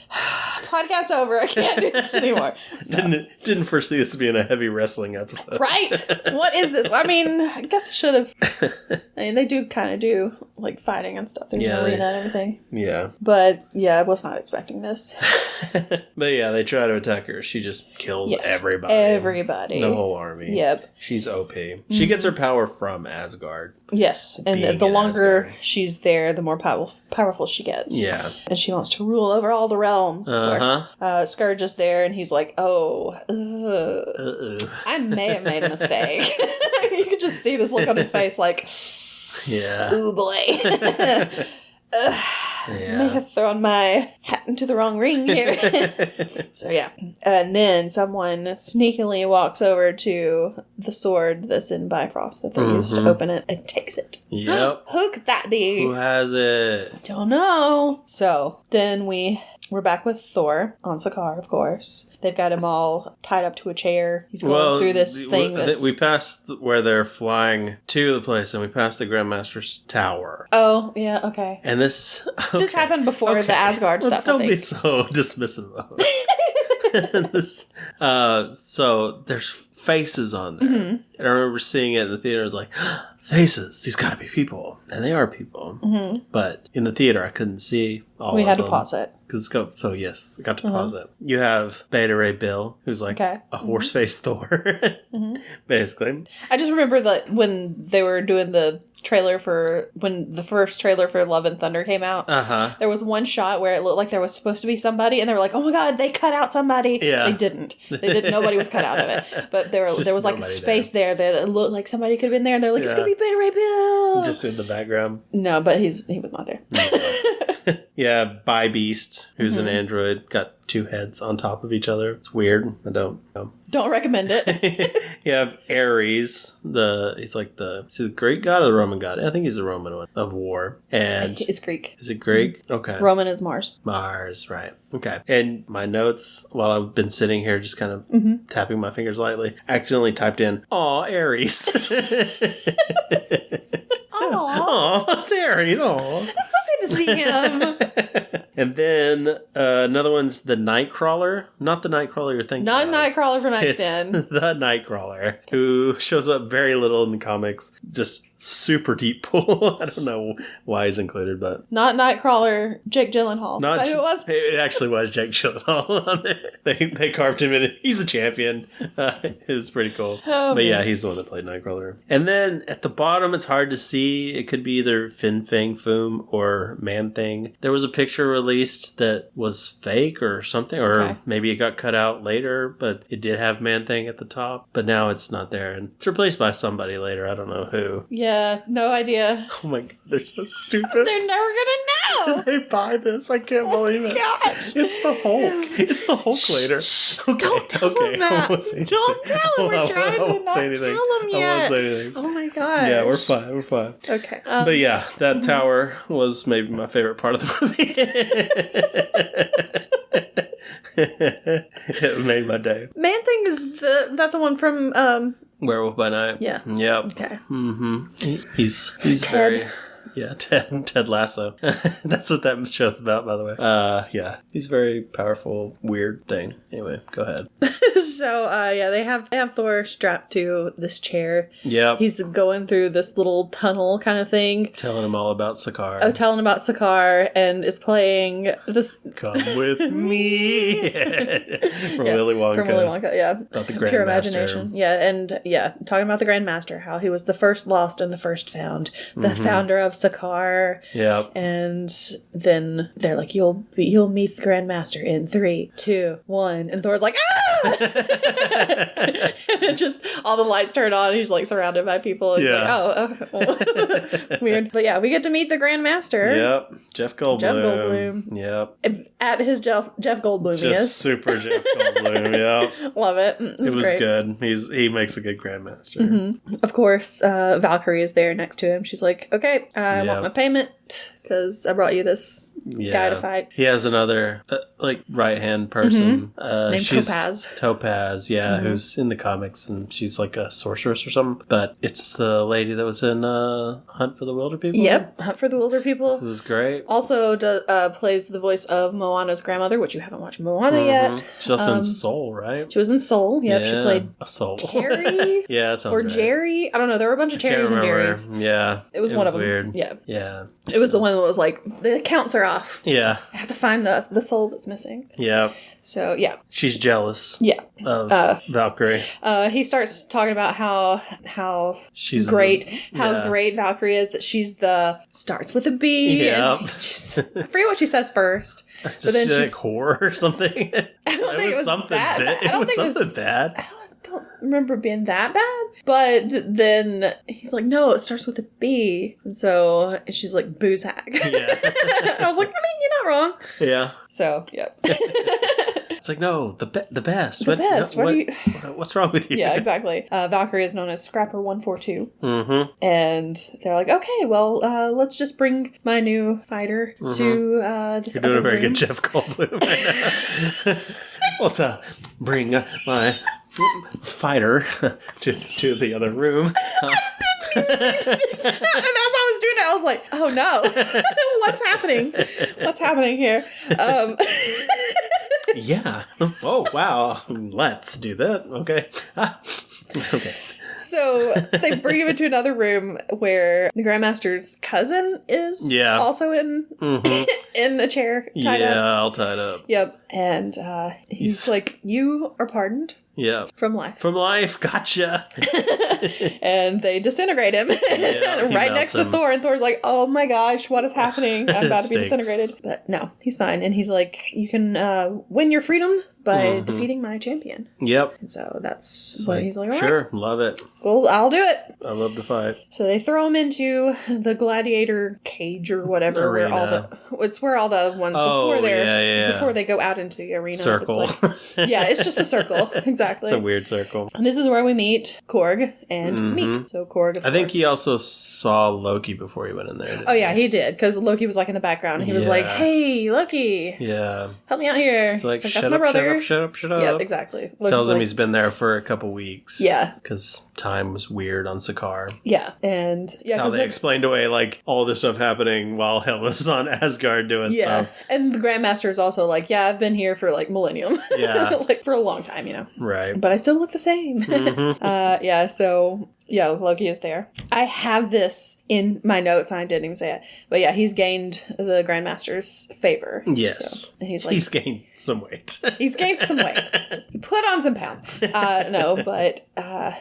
Podcast over. I can't do this anymore. No. Didn't foresee this being a heavy wrestling episode. Right? What is this? I mean, I guess I should have. I mean, they do kind of do like fighting and stuff. There's an arena and everything. Yeah. But yeah, I was not expecting this. But yeah, they try to attack her. She just kills everybody. Everybody. The whole army. Yep. She's OP. She gets her power from Asgard. Yes, and the longer she's there, the more powerful she gets. Yeah. And she wants to rule over all the realms, of course. Scourge is there, and he's like, I may have made a mistake. You could just see this look on his face like, ooh boy. May have thrown my hat into the wrong ring here. So yeah. And then someone sneakily walks over to the sword that's in Bifrost that they used to open it and takes it. Yep. Who could that be? Who has it? Don't know. So then we're back with Thor on Sakaar, of course. They've got him all tied up to a chair. He's going through this thing we passed where they're flying to the place, and we passed the Grandmaster's tower. Oh, yeah, okay. And this... Okay. This happened before the Asgard stuff, Don't be so dismissive of it. So there's faces on there. Mm-hmm. And I remember seeing it in the theater. I was like... Faces. These gotta be people. And they are people. Mm-hmm. But in the theater, I couldn't see all of them. We had to pause it. So yes, I got to pause it. You have Beta Ray Bill, who's like a horse-faced Thor, basically. I just remember that when they were doing the first trailer for Love and Thunder came out, there was one shot where it looked like there was supposed to be somebody, and they were like, oh my god, they cut out somebody. Yeah. They didn't. Nobody was cut out of it. But there was like a space there that it looked like somebody could have been there, and they're like, it's gonna be Beta Ray Bill. Just in the background. No, but he was not there. Yeah, By Beast, who's an android, got two heads on top of each other. It's weird. I don't know. Don't recommend it. You have Ares. He's like is he the Greek god or the Roman god? I think he's the Roman one of war. And it's Greek. Is it Greek? Okay. Roman is Mars. Mars, right. Okay. And my notes, while I've been sitting here just kind of tapping my fingers lightly, accidentally typed in, aw, Ares. Aw, it's Ares. Aw. It's so good to see him. And then another one's the Nightcrawler. Not the Nightcrawler you're thinking Not of. Nightcrawler from X-Men. It's the Nightcrawler, who shows up very little in the comics. Just super deep pool. I don't know why he's included, but... Not Nightcrawler, Jake Gyllenhaal. Not who it was? It actually was Jake Gyllenhaal on there. They carved him in. He's a champion. It was pretty cool. Oh, but yeah, he's the one that played Nightcrawler. And then at the bottom, it's hard to see. It could be either Fin Fang Foom or Man Thing. There was a picture released that was fake or something, or maybe it got cut out later, but it did have Man Thing at the top. But now it's not there, and it's replaced by somebody later. I don't know who. Yeah, no idea. Oh my god, they're so stupid. They're never gonna know. They buy this. I can't believe it. Gosh. It's the Hulk. It's the Hulk later. Okay, don't tell him that. Don't tell him. We're trying to not tell him yet. I won't say anything. Oh my gosh. Yeah, we're fine. We're fine. Okay. But yeah, that tower was maybe my favorite part of the movie. It made my day. Man Thing is that the one from Werewolf by Night. Yeah. Yep. Okay. Mm-hmm. He's Ted. very Yeah, Ted Lasso. That's what that show's about, by the way. Yeah. He's a very powerful, weird thing. Anyway, go ahead. So, they have Thor strapped to this chair. Yep. He's going through this little tunnel kind of thing. Telling him all about Sakaar. Oh, telling about Sakaar, and is playing this... Come with me. From Willy Wonka. From Willy Wonka, yeah. About the Grand Pure Master. imagination. Yeah, and talking about the Grand Master, how he was the first lost and the first found. The founder of Sakaar. Yep. And then they're like, you'll meet the Grand Master in 3, 2, 1. And Thor's like, ah! And just all the lights turn on. He's like surrounded by people. And like, well. Weird. But yeah, we get to meet the Grand Master. Yep. Jeff Goldblum. Yep. At his Jeff Goldblum, Just super Jeff Goldblum. Yep. Love it. It was great. Good. He makes a good Grandmaster. Mm-hmm. Of course, Valkyrie is there next to him. She's like, okay, I want my payment because I brought you this guy to fight. He has another right-hand person named Topaz. Topaz, who's in the comics, and she's like a sorceress or something. But it's the lady that was in Hunt for the Wilder People. Yep, Hunt for the Wilder People. It was great. Also plays the voice of Moana's grandmother, which you haven't watched Moana yet. She's also in Soul, right? She was in Soul. Yep, she played a Soul. Terry. Yeah, that sounds or right. Jerry. I don't know. There were a bunch of Terrys and Jerrys. Yeah, it was one of them. Weird. Yeah. It was the one that was like, the counts are off. Yeah. I have to find the soul that's missing. Yeah. So, yeah. She's jealous. Yeah. Of Valkyrie. He starts talking about how she's great Valkyrie is, that she's starts with a B. Yeah. I forget what she says first. But then she's like whore or something. I don't think it was something bad. It was something bad. I don't remember it being that bad. But then he's like, no, it starts with a B. And so she's like, booze hack. Yeah. I was like, I mean, you're not wrong. Yeah. So, yeah. It's like, no, the best. The best. What's wrong with you? Yeah, exactly. Valkyrie is known as Scrapper 142. Mm-hmm. And they're like, okay, well, let's just bring my new fighter to this You're doing a very room. good Jeff Goldblum right now. Let's bring my fighter to the other room. And as I was doing it, I was like, oh no, what's happening? What's happening here? Yeah. Oh, wow. Let's do that. Okay. Okay. So they bring him into another room where the Grandmaster's cousin is also in a chair tied up. All tied up. Yep. And he's like, you are pardoned. Yeah. From life. From life. Gotcha. And they disintegrate him right next to Thor. And Thor's like, oh my gosh, what is happening? I'm about to be disintegrated. But no, he's fine. And he's like, you can win your freedom by defeating my champion. Yep. And so that's what he's like, all right. Sure, love it. Well, I'll do it. I love to fight. So they throw him into the gladiator cage or whatever. Arena. It's where all the ones before they go out into the arena. Circle. It's like, it's just a circle. Exactly. It's a weird circle. And this is where we meet Korg and Meek. So Korg, I think he also saw Loki before he went in there. Oh yeah, he did, because Loki was like in the background. He was like, "Hey, Loki, help me out here." It's like, that's my brother. Shut up. Yeah, exactly. Loki's tells him he's been there for a couple weeks. Yeah, because time was weird on Sakaar. Yeah, and how they explained away like all this stuff happening while Hela's on Asgard doing stuff. And the Grandmaster is also like, "Yeah, I've been here for like millennium. Yeah, like for a long time, you know. Right. But I still look the same." So. Yeah, Loki is there. I have this in my notes, and I didn't even say it. But yeah, he's gained the Grandmaster's favor. Yes. So, and he's like, he's gained some weight. He's gained some weight. He put on some pounds. No, but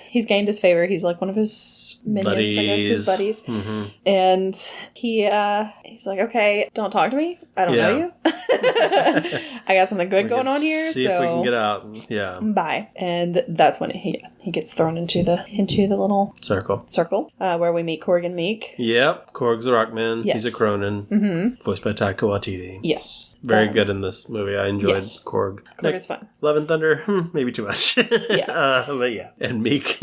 he's gained his favor. He's like one of his minions, I guess, his buddies. Mm-hmm. And he's like, okay, don't talk to me. I don't know you. I got something good going on here. See if we can get out. Yeah. Bye. And that's when he gets thrown into the little circle where we meet Korg and Meek. Yep, Korg's a Rockman. Yes. He's a Cronin, voiced by Taika Waititi. Yes, very good in this movie. I enjoyed Korg. Korg is fun. Love and Thunder, maybe too much. But yeah, and Meek.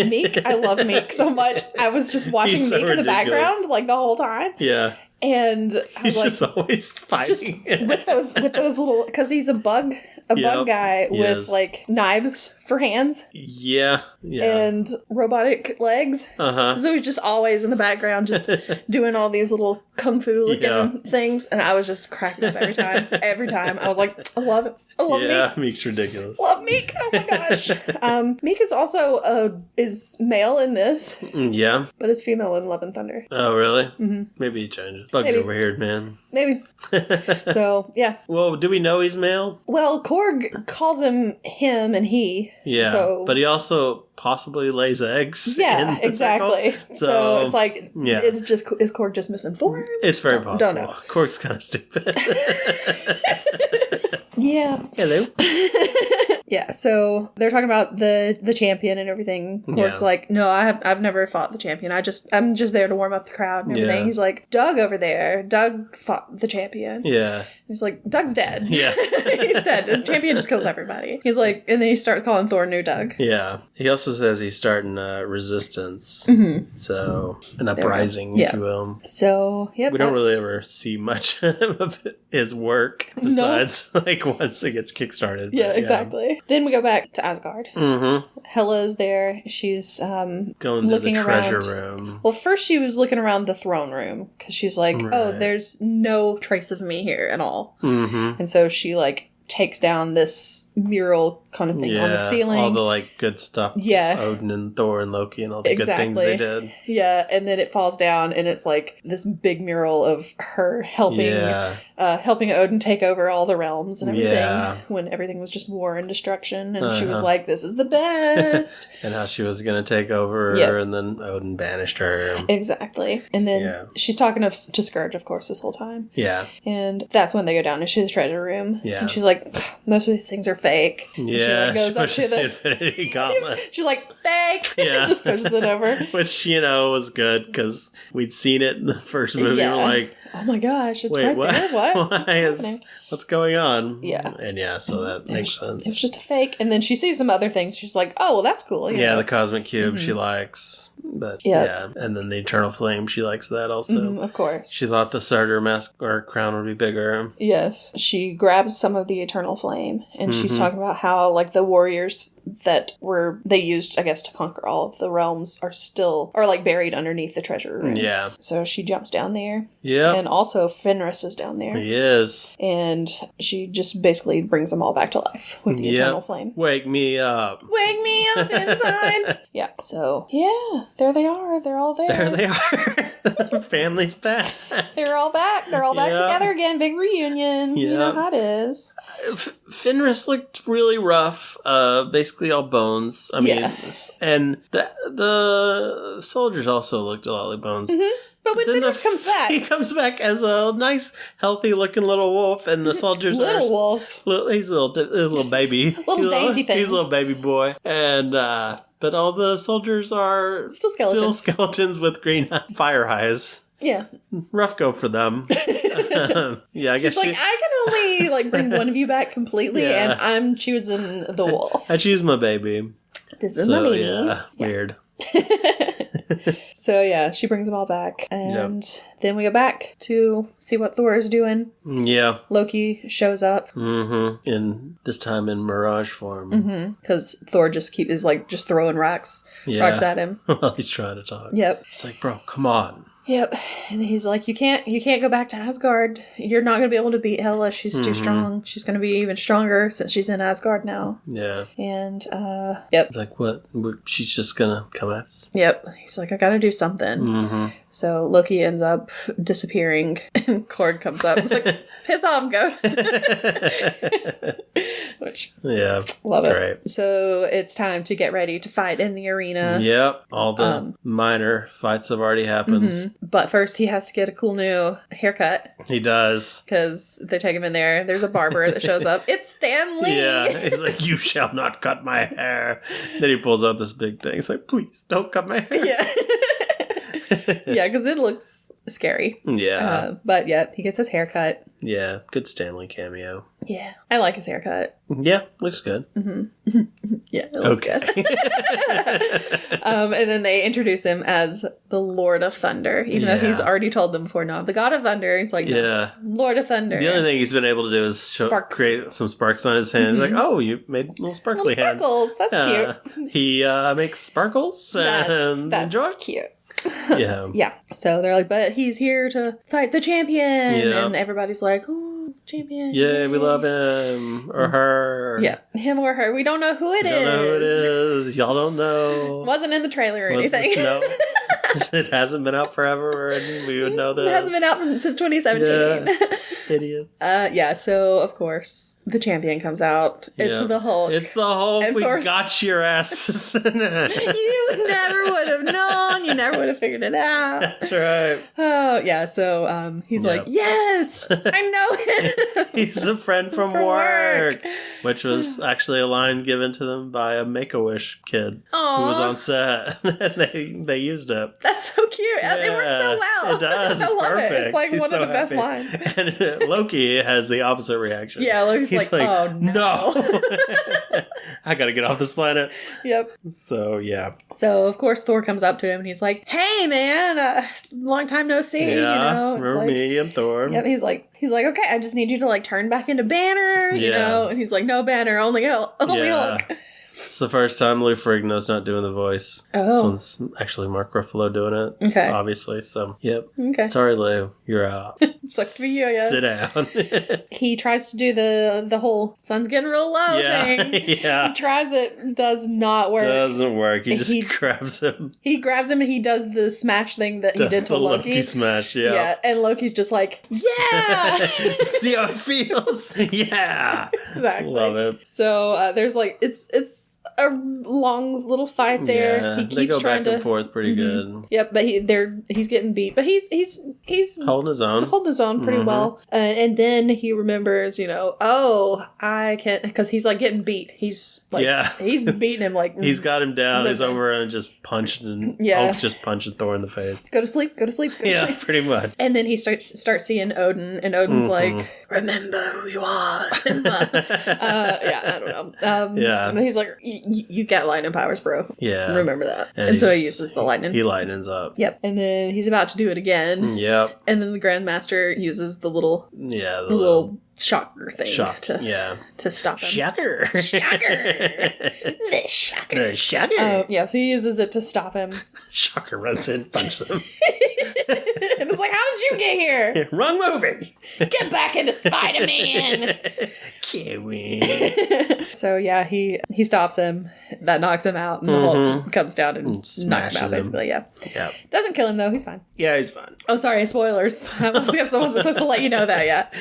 I love Meek so much. I was just watching Meek in the background like the whole time. Yeah. And he's just always fighting with those little, because he's a bug guy with like knives for hands. Yeah. And robotic legs. So he's just always in the background, just doing all these little kung fu looking things. And I was just cracking up every time. Every time. I was like, I love it. I love Meek. Yeah, Meek's ridiculous. Love Meek. Oh my gosh. Meek is also is male in this. Yeah. But is female in Love and Thunder. Oh, really? Mm-hmm. Maybe he changes. Bugs are weird, man. Maybe. So, yeah. Well, do we know he's male? Well, Korg calls him and he. Yeah. So, but he also possibly lays eggs. Yeah, exactly. So it's like, is Korg just misinformed? It's very possible. Don't know. Korg's kind of stupid. Yeah. Hello. Yeah, so they're talking about the champion and everything. Korg's like, no, I've never fought the champion. I'm just there to warm up the crowd and everything. Yeah. He's like, Doug over there. Doug fought the champion. Yeah. He's like, Doug's dead. Yeah. He's dead. The champion just kills everybody. He's like, and then he starts calling Thor New Doug. Yeah. He also says he's starting resistance. Mm-hmm. So, an uprising, if you will. So, yeah. We don't really ever see much of his work besides, like, once it gets kickstarted. Yeah, exactly. Then we go back to Asgard. Mm-hmm. Hela's there. She's going to the treasure room. Well, first she was looking around the throne room because she's like, oh, there's no trace of me here at all. Mm-hmm. And so she, like, takes down this mural kind of thing on the ceiling. All the, like, good stuff. Yeah. Odin and Thor and Loki and all the good things they did. Yeah, and then it falls down and it's like this big mural of her helping Odin take over all the realms and everything when everything was just war and destruction. And she was like, this is the best. And how she was going to take over her and then Odin banished her. Exactly. And then she's talking to Scourge, of course, this whole time. Yeah. And that's when they go down into the treasure room. Yeah. And she's like, most of these things are fake. Yeah, she goes up to the Infinity Gauntlet. She's like, fake! Yeah. Just pushes it over. Which, was good, because we'd seen it in the first movie. We're like, oh my gosh, it's wait, right what? there. What? What's going on? Yeah. And so that makes sense. It's just a fake. And then she sees some other things. She's like, oh, well, that's cool. You know? The Cosmic Cube she likes. But and then the Eternal Flame, she likes that also. Of course. She thought the Surtur mask or crown would be bigger. Yes. She grabs some of the Eternal Flame and she's talking about how, like, the warriors that they used, I guess, to conquer all of the realms are like buried underneath the treasure room. Yeah. So she jumps down there. Yeah. And also Fenris is down there. He is. And she just basically brings them all back to life with the Eternal Flame. Wake me up. Wake me up inside. Yeah. So, there they are. They're all there. There they are. Family's back. They're all back. They're all back together again. Big reunion. You know how it is. Fenris looked really rough. Basically all bones. I mean, and the soldiers also looked a lot like bones. Mm-hmm. But when Fenris comes back, he comes back as a nice, healthy looking little wolf, and the soldiers are wolf. He's a little baby, little dainty thing. He's a little baby boy, and but all the soldiers are still skeletons with green fire eyes. Yeah, rough go for them. I guess she's like, I can only bring one of you back completely, and I'm choosing the wolf. I choose my baby. This is my baby. Yeah, weird. So she brings them all back, and then we go back to see what Thor is doing. Yeah, Loki shows up. Mm-hmm. In this time in mirage form, because Thor just just throwing rocks at him while he's trying to talk. Yep, it's like, bro, come on. Yep, and he's like, you can't go back to Asgard. You're not going to be able to beat Hela. She's too strong. She's going to be even stronger since she's in Asgard now. Yeah. And, It's like, what? She's just going to come at us? Yep. He's like, I got to do something. Mm-hmm. So Loki ends up disappearing, and Korg comes up. It's like, piss off, ghost. Which, love it. Great. So it's time to get ready to fight in the arena. Yep. All the minor fights have already happened. Mm-hmm. But first, he has to get a cool new haircut. He does. Because they take him in there. There's a barber that shows up. It's Stan Lee! Yeah. He's like, you shall not cut my hair. Then he pulls out this big thing. He's like, please, don't cut my hair. Yeah. Yeah, because it looks scary. Yeah. But yeah, he gets his haircut. Yeah, good Stanley cameo. Yeah, I like his haircut. Yeah, looks good. Mm-hmm. Yeah, it looks good. And then they introduce him as the Lord of Thunder, even though he's already told them before, no, I'm the God of Thunder. He's like, no, Lord of Thunder. The only thing he's been able to do is create some sparks on his hands. Like, oh, you made little sparkly hands. Sparkles, that's cute. He makes sparkles and enjoy. Cute. Yeah. Yeah. So they're like, but he's here to fight the champion. Yeah. And everybody's like, oh, champion. Yeah, we love him. Or her. Yeah. Him or her. We don't know who it is. Don't know who it is. Y'all don't know. Wasn't in the trailer or anything. No. It hasn't been out forever and we would know this. It hasn't been out since 2017. Yeah. Idiots. Yeah, so of course the champion comes out. It's the Hulk. It's the Hulk. And we got your asses. You never would have known. You never would have figured it out. That's right. Oh, yeah. So he's like, yes, I know him. He's a friend from work. Which was actually a line given to them by a Make-A-Wish kid who was on set. And they used it. That's so cute. Yeah. It works so well. It does. It's perfect. It's like He's one so of the best happy. lines. And Loki has the opposite reaction. Yeah, Loki's like, oh no. I gotta get off this planet. Yep. So, yeah. So, of course, Thor comes up to him and he's like, hey, man, long time no see. Yeah, remember me, I'm Thor. Yep, he's like, okay, I just need you to, like, turn back into Banner, you know? And he's like, no Banner, only Hulk. It's the first time Lou Ferrigno's not doing the voice. Oh. This one's actually Mark Ruffalo doing it. Okay. Obviously, so, yep. Okay. Sorry, Lou. You're out. Sucks to be you, yes. Sit down. He tries to do the whole sun's getting real low thing. Yeah. He tries it. Does not work. Doesn't work. He just grabs him. He grabs him and he does the smash thing that he did to Loki. Loki smash, yeah. Yeah, and Loki's just like, yeah! See how it feels? Yeah! Exactly. Love it. So there's like, it's a long little fight there. Yeah, he keeps they go trying back and forth pretty good. Yep, but he's getting beat, but he's holding his own. Pretty well. And then he remembers, I can't, because he's like getting beat. He's like, he's beating him like he's got him down. He's over and just punching. Hulk's just punching Thor in the face. Go to sleep. Go to sleep. Pretty much. And then he starts seeing Odin, and Odin's like, remember who you are, Simba. I don't know. And he's like, you got lightning powers, bro. Yeah. Remember that. And so he uses the lightning. He lightens up. Yep. And then he's about to do it again. Yep. And then the Grandmaster uses the little shocker thing to stop him. Shocker. The shocker. The shocker. So he uses it to stop him. Shocker runs in, punches him. And it's like, how did you get here? Wrong movie. Get back into Spider-Man. Can't win. So he stops him. That knocks him out, and the Hulk comes down and knocks him out, basically. Yeah. Doesn't kill him though. He's fine. Yeah, he's fine. Oh, sorry, spoilers. I wasn't supposed to let you know that yet.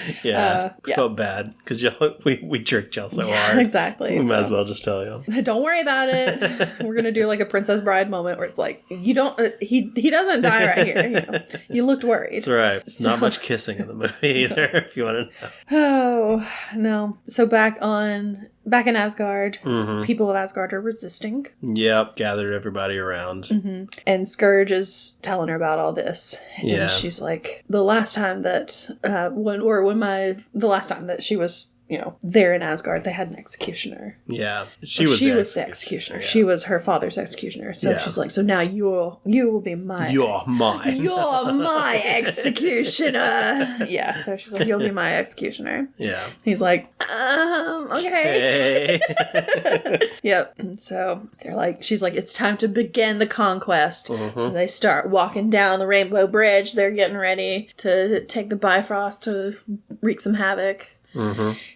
Felt bad because we jerked y'all so hard. Exactly. We might as well just tell you. Don't worry about it. We're gonna do like a Princess Bride moment where it's like, you don't. He doesn't die right here. You looked worried. That's right. Not much kissing in the movie either. If you want to know. Oh no. So back in Asgard, people of Asgard are resisting. Yep, gathered everybody around. And Scourge is telling her about all this. And she's like, the last time that she was, there in Asgard, they had an executioner. Yeah. She was the executioner. Yeah. She was her father's executioner. So she's like, so now you will be my... You're my executioner. Yeah, so she's like, you'll be my executioner. Yeah. He's like, okay. Hey. Yep. And so she's like, it's time to begin the conquest. So they start walking down the Rainbow Bridge. They're getting ready to take the Bifrost to wreak some havoc.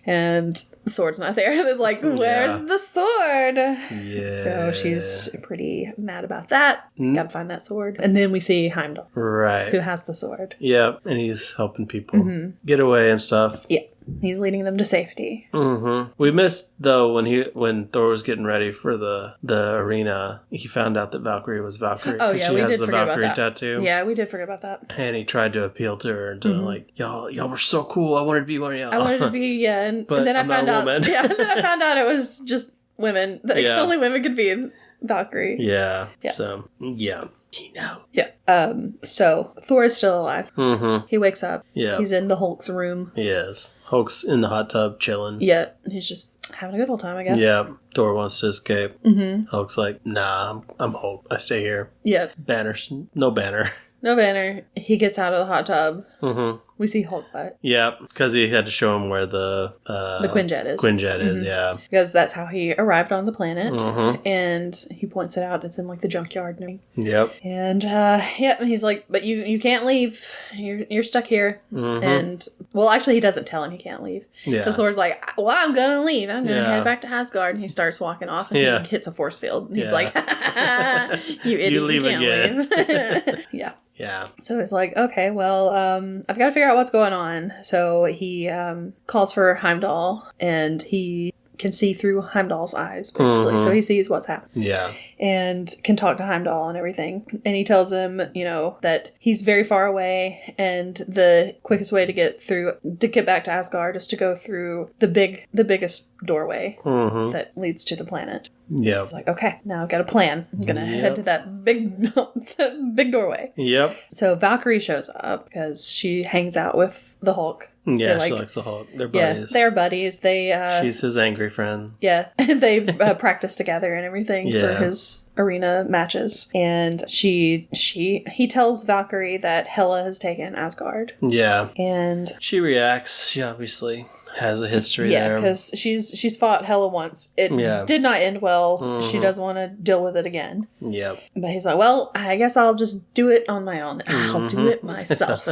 And the sword's not there. It's like, where's the sword? Yeah. So she's pretty mad about that. Gotta find that sword. And then we see Heimdall. Right. Who has the sword. Yep. And he's helping people get away and stuff. Yeah. He's leading them to safety. We missed, though, when Thor was getting ready for the arena, he found out that Valkyrie was Valkyrie. Oh, yeah, she we has did the forget Valkyrie about that. tattoo. Yeah, we did forget about that. And he tried to appeal to her to like, y'all were so cool. I wanted to be one of y'all. I wanted to be, and then I found out. Yeah, and then I found out it was just women. Only women could be Valkyrie. Yeah. So, yeah. You know. Yeah. So Thor is still alive. Mm-hmm. He wakes up. Yeah. He's in the Hulk's room. He is. Hulk's in the hot tub chilling. Yeah. He's just having a good old time, I guess. Yeah. Thor wants to escape. Mm-hmm. Hulk's like, nah, I'm Hulk. I stay here. Yep. No banner. No banner. He gets out of the hot tub. Mm-hmm. We see Hulk butt. Yeah, because he had to show him where the Quinjet is. Quinjet is, yeah. Because that's how he arrived on the planet. Mm-hmm. And he points it out. It's in like the junkyard. Yep. And he's like, but you can't leave. You're stuck here. Mm-hmm. And well, actually, he doesn't tell him he can't leave. Yeah. Because Thor's like, well, I'm gonna leave. I'm gonna head back to Asgard. And he starts walking off, and he like, hits a force field. And he's like, you idiot, you leave again. Leave. Yeah. Yeah. So it's like, okay, well, I've got to figure out what's going on. So he calls for Heimdall, and he can see through Heimdall's eyes, basically. Mm-hmm. So he sees what's happening. Yeah. And can talk to Heimdall and everything. And he tells him, that he's very far away, and the quickest way to get back to Asgard is to go through the biggest doorway that leads to the planet. Yeah. Like, okay, now I've got a plan. I'm gonna head to that big doorway. Yep. So Valkyrie shows up because she hangs out with the Hulk. Yeah, she likes the Hulk. They're buddies. Yeah, they're buddies. She's his angry friend. Yeah, they practice together and everything for his arena matches. And he tells Valkyrie that Hela has taken Asgard. Yeah. And she reacts. She obviously has a history there. Yeah, because she's fought Hela once. It did not end well. Mm-hmm. She doesn't want to deal with it again. Yep. But he's like, well, I guess I'll just do it on my own. I'll do it myself.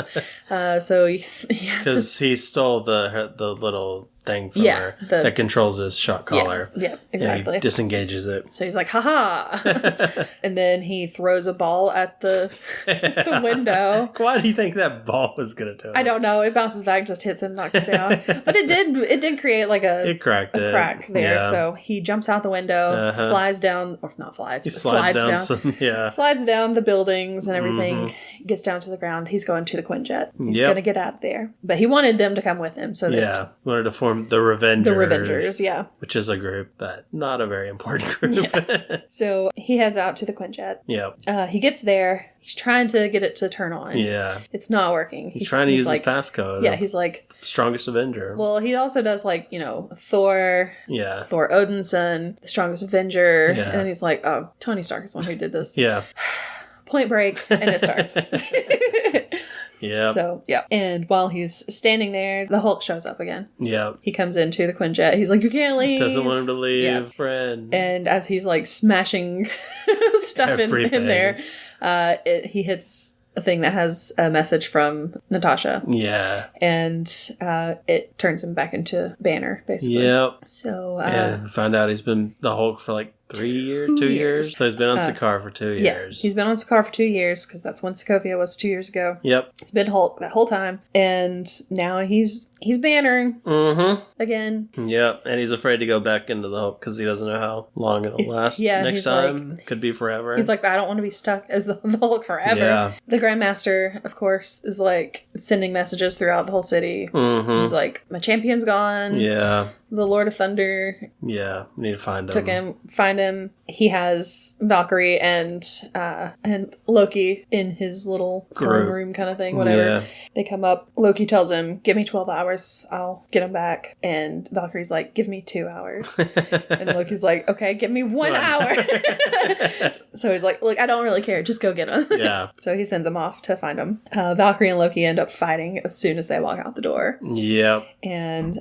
So because he stole the little thing from her that controls his shock collar. Yeah, exactly. And he disengages it. So he's like, haha. And then he throws a ball at the window. Why do you think that ball was going to do it? I don't know. It bounces back, just hits him, knocks it down. But it did create like a crack there. Yeah. So he jumps out the window, flies down, or not flies, he slides down. Slides down the buildings and everything, gets down to the ground. He's going to the Quinjet. He's going to get out of there. But he wanted them to come with him. So wanted to form the Revengers. The Revengers, yeah. Which is a group, but not a very important group. Yeah. So he heads out to the Quinjet. Yep. He gets there. He's trying to get it to turn on. Yeah. It's not working. He's trying to use his passcode. Yeah, he's like... Strongest Avenger. Well, he also does like, Thor. Yeah. Thor Odinson, the Strongest Avenger. Yeah. And he's like, oh, Tony Stark is the one who did this. Yeah. Point break, and it starts. Yeah. So, yeah. And while he's standing there, the Hulk shows up again. Yeah. He comes into the Quinjet. He's like, you can't leave. Doesn't want him to leave, friend. And as he's like smashing stuff in there, he hits a thing that has a message from Natasha. Yeah. And it turns him back into Banner, basically. Yep. So, and find out he's been the Hulk for like 2 years. So he's been on Sakaar for 2 years. Yeah, he's been on Sakaar for 2 years because that's when Sokovia was 2 years ago. Yep. He's been Hulk that whole time. And now he's Bannering again. Yep. And he's afraid to go back into the Hulk because he doesn't know how long it'll last next time. Like, could be forever. He's like, I don't want to be stuck as the Hulk forever. Yeah. The Grandmaster, of course, is like sending messages throughout the whole city. He's like, my champion's gone. Yeah. The Lord of Thunder. Yeah, need to find him. Find him. He has Valkyrie and Loki in his little throne room kind of thing, whatever. Yeah. They come up. Loki tells him, give me 12 hours. I'll get him back. And Valkyrie's like, give me 2 hours. And Loki's like, okay, give me 1 hour. So he's like, look, I don't really care. Just go get him. Yeah. So he sends him off to find him. Valkyrie and Loki end up fighting as soon as they walk out the door. Yep. And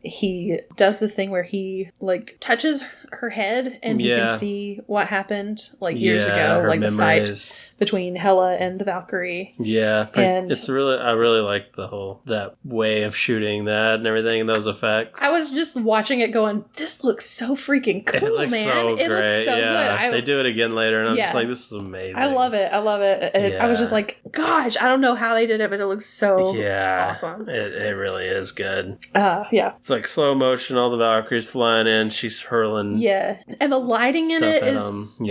he does this thing where he like touches her head and you can see what happened like years ago, like memories. The fight between Hela and the Valkyrie. Yeah, and I really like that way of shooting that and everything, and those effects. I was just watching it going, this looks so freaking cool, it looks man. So it great. Looks so good. They do it again later, and I'm just like, this is amazing. I love it. I was just like, gosh, I don't know how they did it, but it looks so awesome. It really is good. Yeah. It's like slow commotion. All the Valkyries flying in. She's hurling. Yeah. And the lighting in it is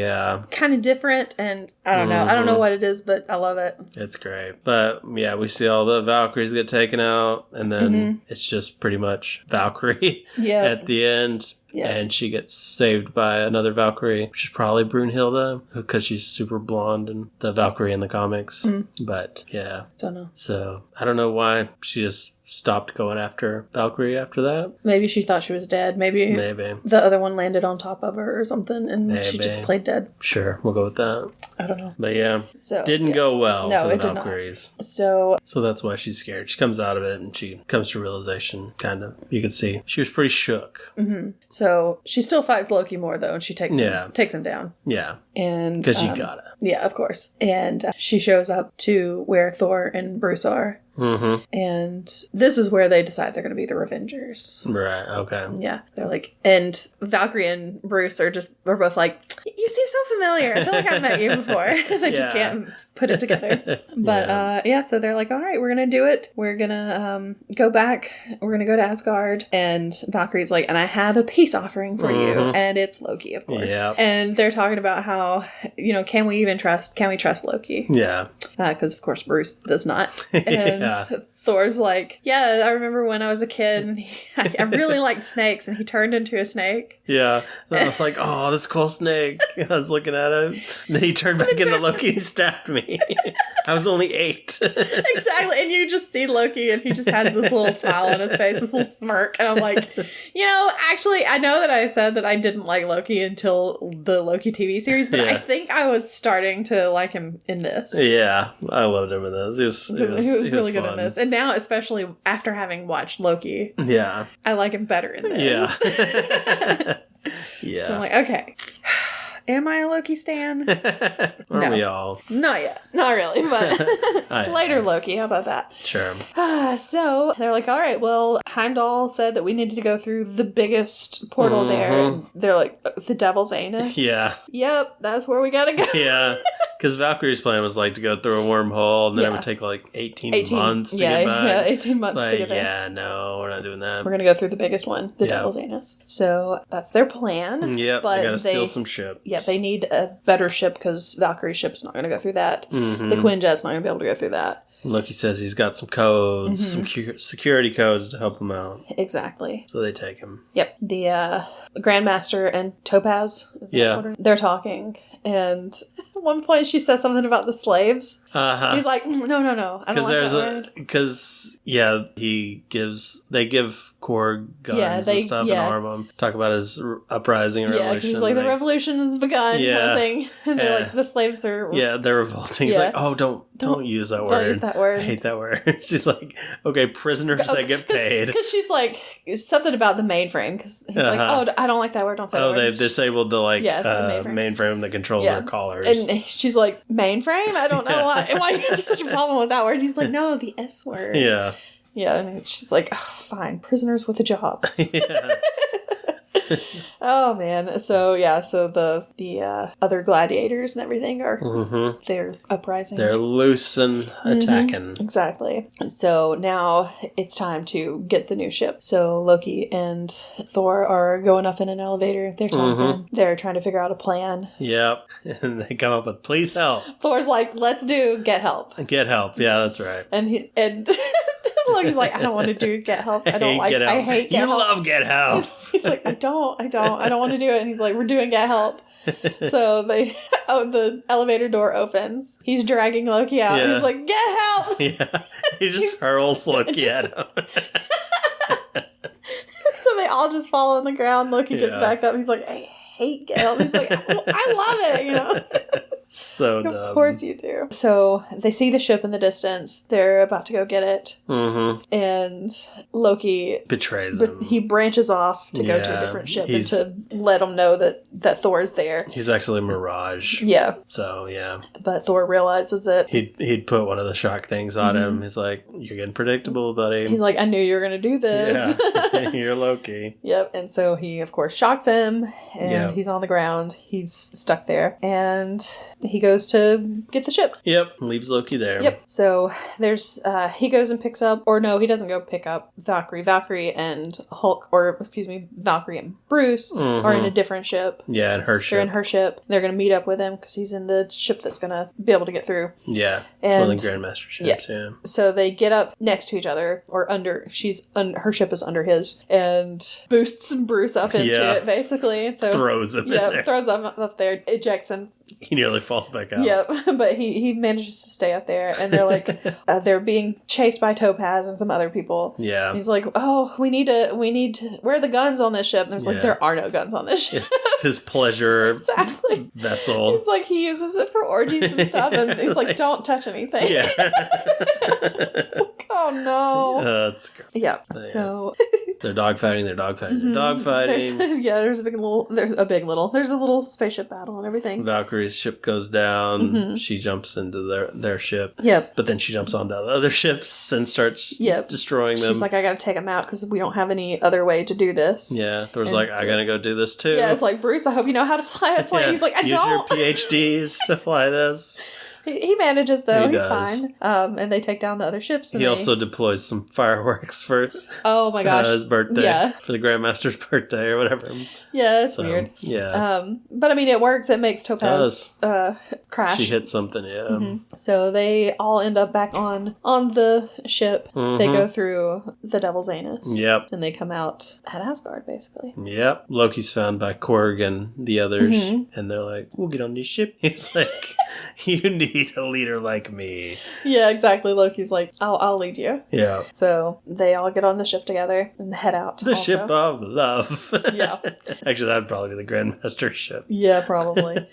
kind of different. And I don't know. I don't know what it is, but I love it. It's great. But yeah, we see all the Valkyries get taken out. And then it's just pretty much Valkyrie at the end. Yeah. And she gets saved by another Valkyrie, which is probably Brunhilde, because she's super blonde and the Valkyrie in the comics. But yeah. Don't know. So I don't know why she just stopped going after Valkyrie after that. Maybe she thought she was dead. Maybe the other one landed on top of her or something and she just played dead. Sure, we'll go with that. I don't know. But yeah, didn't go well for the Valkyries. So that's why she's scared. She comes out of it and she comes to realization, kind of. You can see she was pretty shook. So she still fights Loki more though, and she takes him down. Yeah. And because you gotta. Yeah, of course. And she shows up to where Thor and Bruce are. And this is where they decide they're going to be the Revengers. Right, okay. Yeah. They're like, and Valkyrie and Bruce are both like, you seem so familiar. I feel like I've met you before. They just can't put it together. But so they're like, all right, we're going to do it. We're going to go back. We're going to go to Asgard. And Valkyrie's like, and I have a peace offering for you. And it's Loki, of course. Yep. And they're talking about how, can we trust Loki? Yeah. Because, of course, Bruce does not. And Thor's like, yeah, I remember when I was a kid and I really liked snakes and he turned into a snake. Yeah. And I was like, oh, this cool snake. I was looking at him. And then he turned back into Loki and stabbed me. I was only 8. Exactly. And you just see Loki and he just has this little smile on his face, this little smirk. And I'm like, actually, I know that I said that I didn't like Loki until the Loki TV series, but I think I was starting to like him in this. Yeah. I loved him in this. He was really good in this. And now, especially after having watched Loki, I like him better in this. Yeah. Yeah. So I'm like, okay. Am I a Loki stan? Aren't we all? Not yet. Not really, but later Loki. How about that? Sure. So they're like, all right, well, Heimdall said that we needed to go through the biggest portal there. And they're like, the Devil's Anus? Yeah. Yep, that's where we gotta go. Yeah. Because Valkyrie's plan was to go through a wormhole and then it would take 18 months to get back. Yeah, 18 months to get there. Yeah, no, we're not doing that. We're going to go through the biggest one, the Devil's Anus. So that's their plan. Yep, but they got to steal some ships. Yeah, they need a better ship because Valkyrie's ship's not going to go through that. The Quinjet's not going to be able to go through that. Loki says he's got some codes, some security codes to help him out. Exactly. So they take him. Yep. The Grandmaster and Topaz, they're talking, and at one point she says something about the slaves. He's like, no, I don't like that word. Because, they give Korg guns and stuff and arm him. Talk about his uprising and revolution. Yeah, he's like, the revolution has begun, kind of thing. And they're like, the slaves are... Yeah, they're revolting. He's like, oh, don't use that word. Don't use that word. I hate that word. She's like, okay, prisoners that get paid. Because she's like, something about the mainframe. Because he's like, oh, I don't like that word. Don't say that word. Oh, they've disabled the mainframe that controls their collars. And she's like, mainframe? I don't know why you have such a problem with that word. And he's like, no, the S word. Yeah. Yeah, and she's like, oh, fine, prisoners with a job. Yeah. Oh man, so the other gladiators and everything are they're uprising. They're loose and attacking. Exactly. So now it's time to get the new ship. So Loki and Thor are going up in an elevator. They're talking. They're trying to figure out a plan. Yep. And they come up with, please help. Thor's like, let's do get help. Get help. Yeah, that's right. And Loki's like, I don't want to do get help. I hate get help. You love get help. He's like, I don't want to do it. And he's like, we're doing get help. So the elevator door opens. He's dragging Loki out. And he's like, get help. Yeah. He just hurls Loki at him. So they all just fall on the ground. Loki gets back up. He's like, I hate get help. He's like, I love it, So dumb. Of course you do. So they see the ship in the distance. They're about to go get it. And Loki betrays him. He branches off to go to a different ship and to let him know that Thor's there. He's actually Mirage. Yeah. So, yeah. But Thor realizes it. He'd put one of the shock things on him. He's like, you're getting predictable, buddy. He's like, I knew you were going to do this. Yeah. You're Loki. Yep. And so he, of course, shocks him. And he's on the ground. He's stuck there. And he goes goes to get the ship. Yep. Leaves Loki there. Yep. So there's, he goes and picks up, or no, he doesn't go pick up Valkyrie. Valkyrie and Valkyrie and Bruce are in a different ship. Yeah, in her ship. They're in her ship. They're going to meet up with him because he's in the ship that's going to be able to get through. Yeah. And one of the Grandmaster ships, yeah. So they get up next to each other, or under, her ship is under his, and boosts Bruce up into it, basically. And so throws him in there. Throws him up there, ejects him. He nearly falls back out. Yep, but he manages to stay up there, and they're like, they're being chased by Topaz and some other people. Yeah. And he's like, oh, we need to, where are the guns on this ship? And there's like, there are no guns on this ship. It's his pleasure vessel. He's like, he uses it for orgies and stuff, and he's like, don't touch anything. Yeah. Like, oh no. That's great. Yeah. So they're dogfighting. There's a little spaceship battle and everything. Valkyrie's ship goes down. She jumps into their ship. Yep. But then she jumps onto the other ships and starts destroying them. She's like, I gotta take them out because we don't have any other way to do this. Yeah. Thor's like, I gotta go do this too. Yeah, it's like, Bruce, I hope you know how to fly a plane. He's like, I don't. Use your PhDs to fly this. He manages, though. He's does. fine. And they take down the other ships. And he also deploys some fireworks for oh my gosh, his birthday. Yeah. For the Grandmaster's birthday or whatever. Yeah, it's weird. Yeah. But I mean, it works. It makes Topaz crash. She hits something, yeah. So they all end up back on the ship. They go through the Devil's Anus. Yep. And they come out at Asgard, basically. Yep. Loki's found by Korg and the others. And they're like, we'll get on this ship. He's like, you need a leader like me. Yeah, exactly. Loki's like, I'll lead you. Yeah. So they all get on the ship together and head out. The ship of love. Yeah. Actually, that would probably be the Grandmaster ship. Yeah, probably.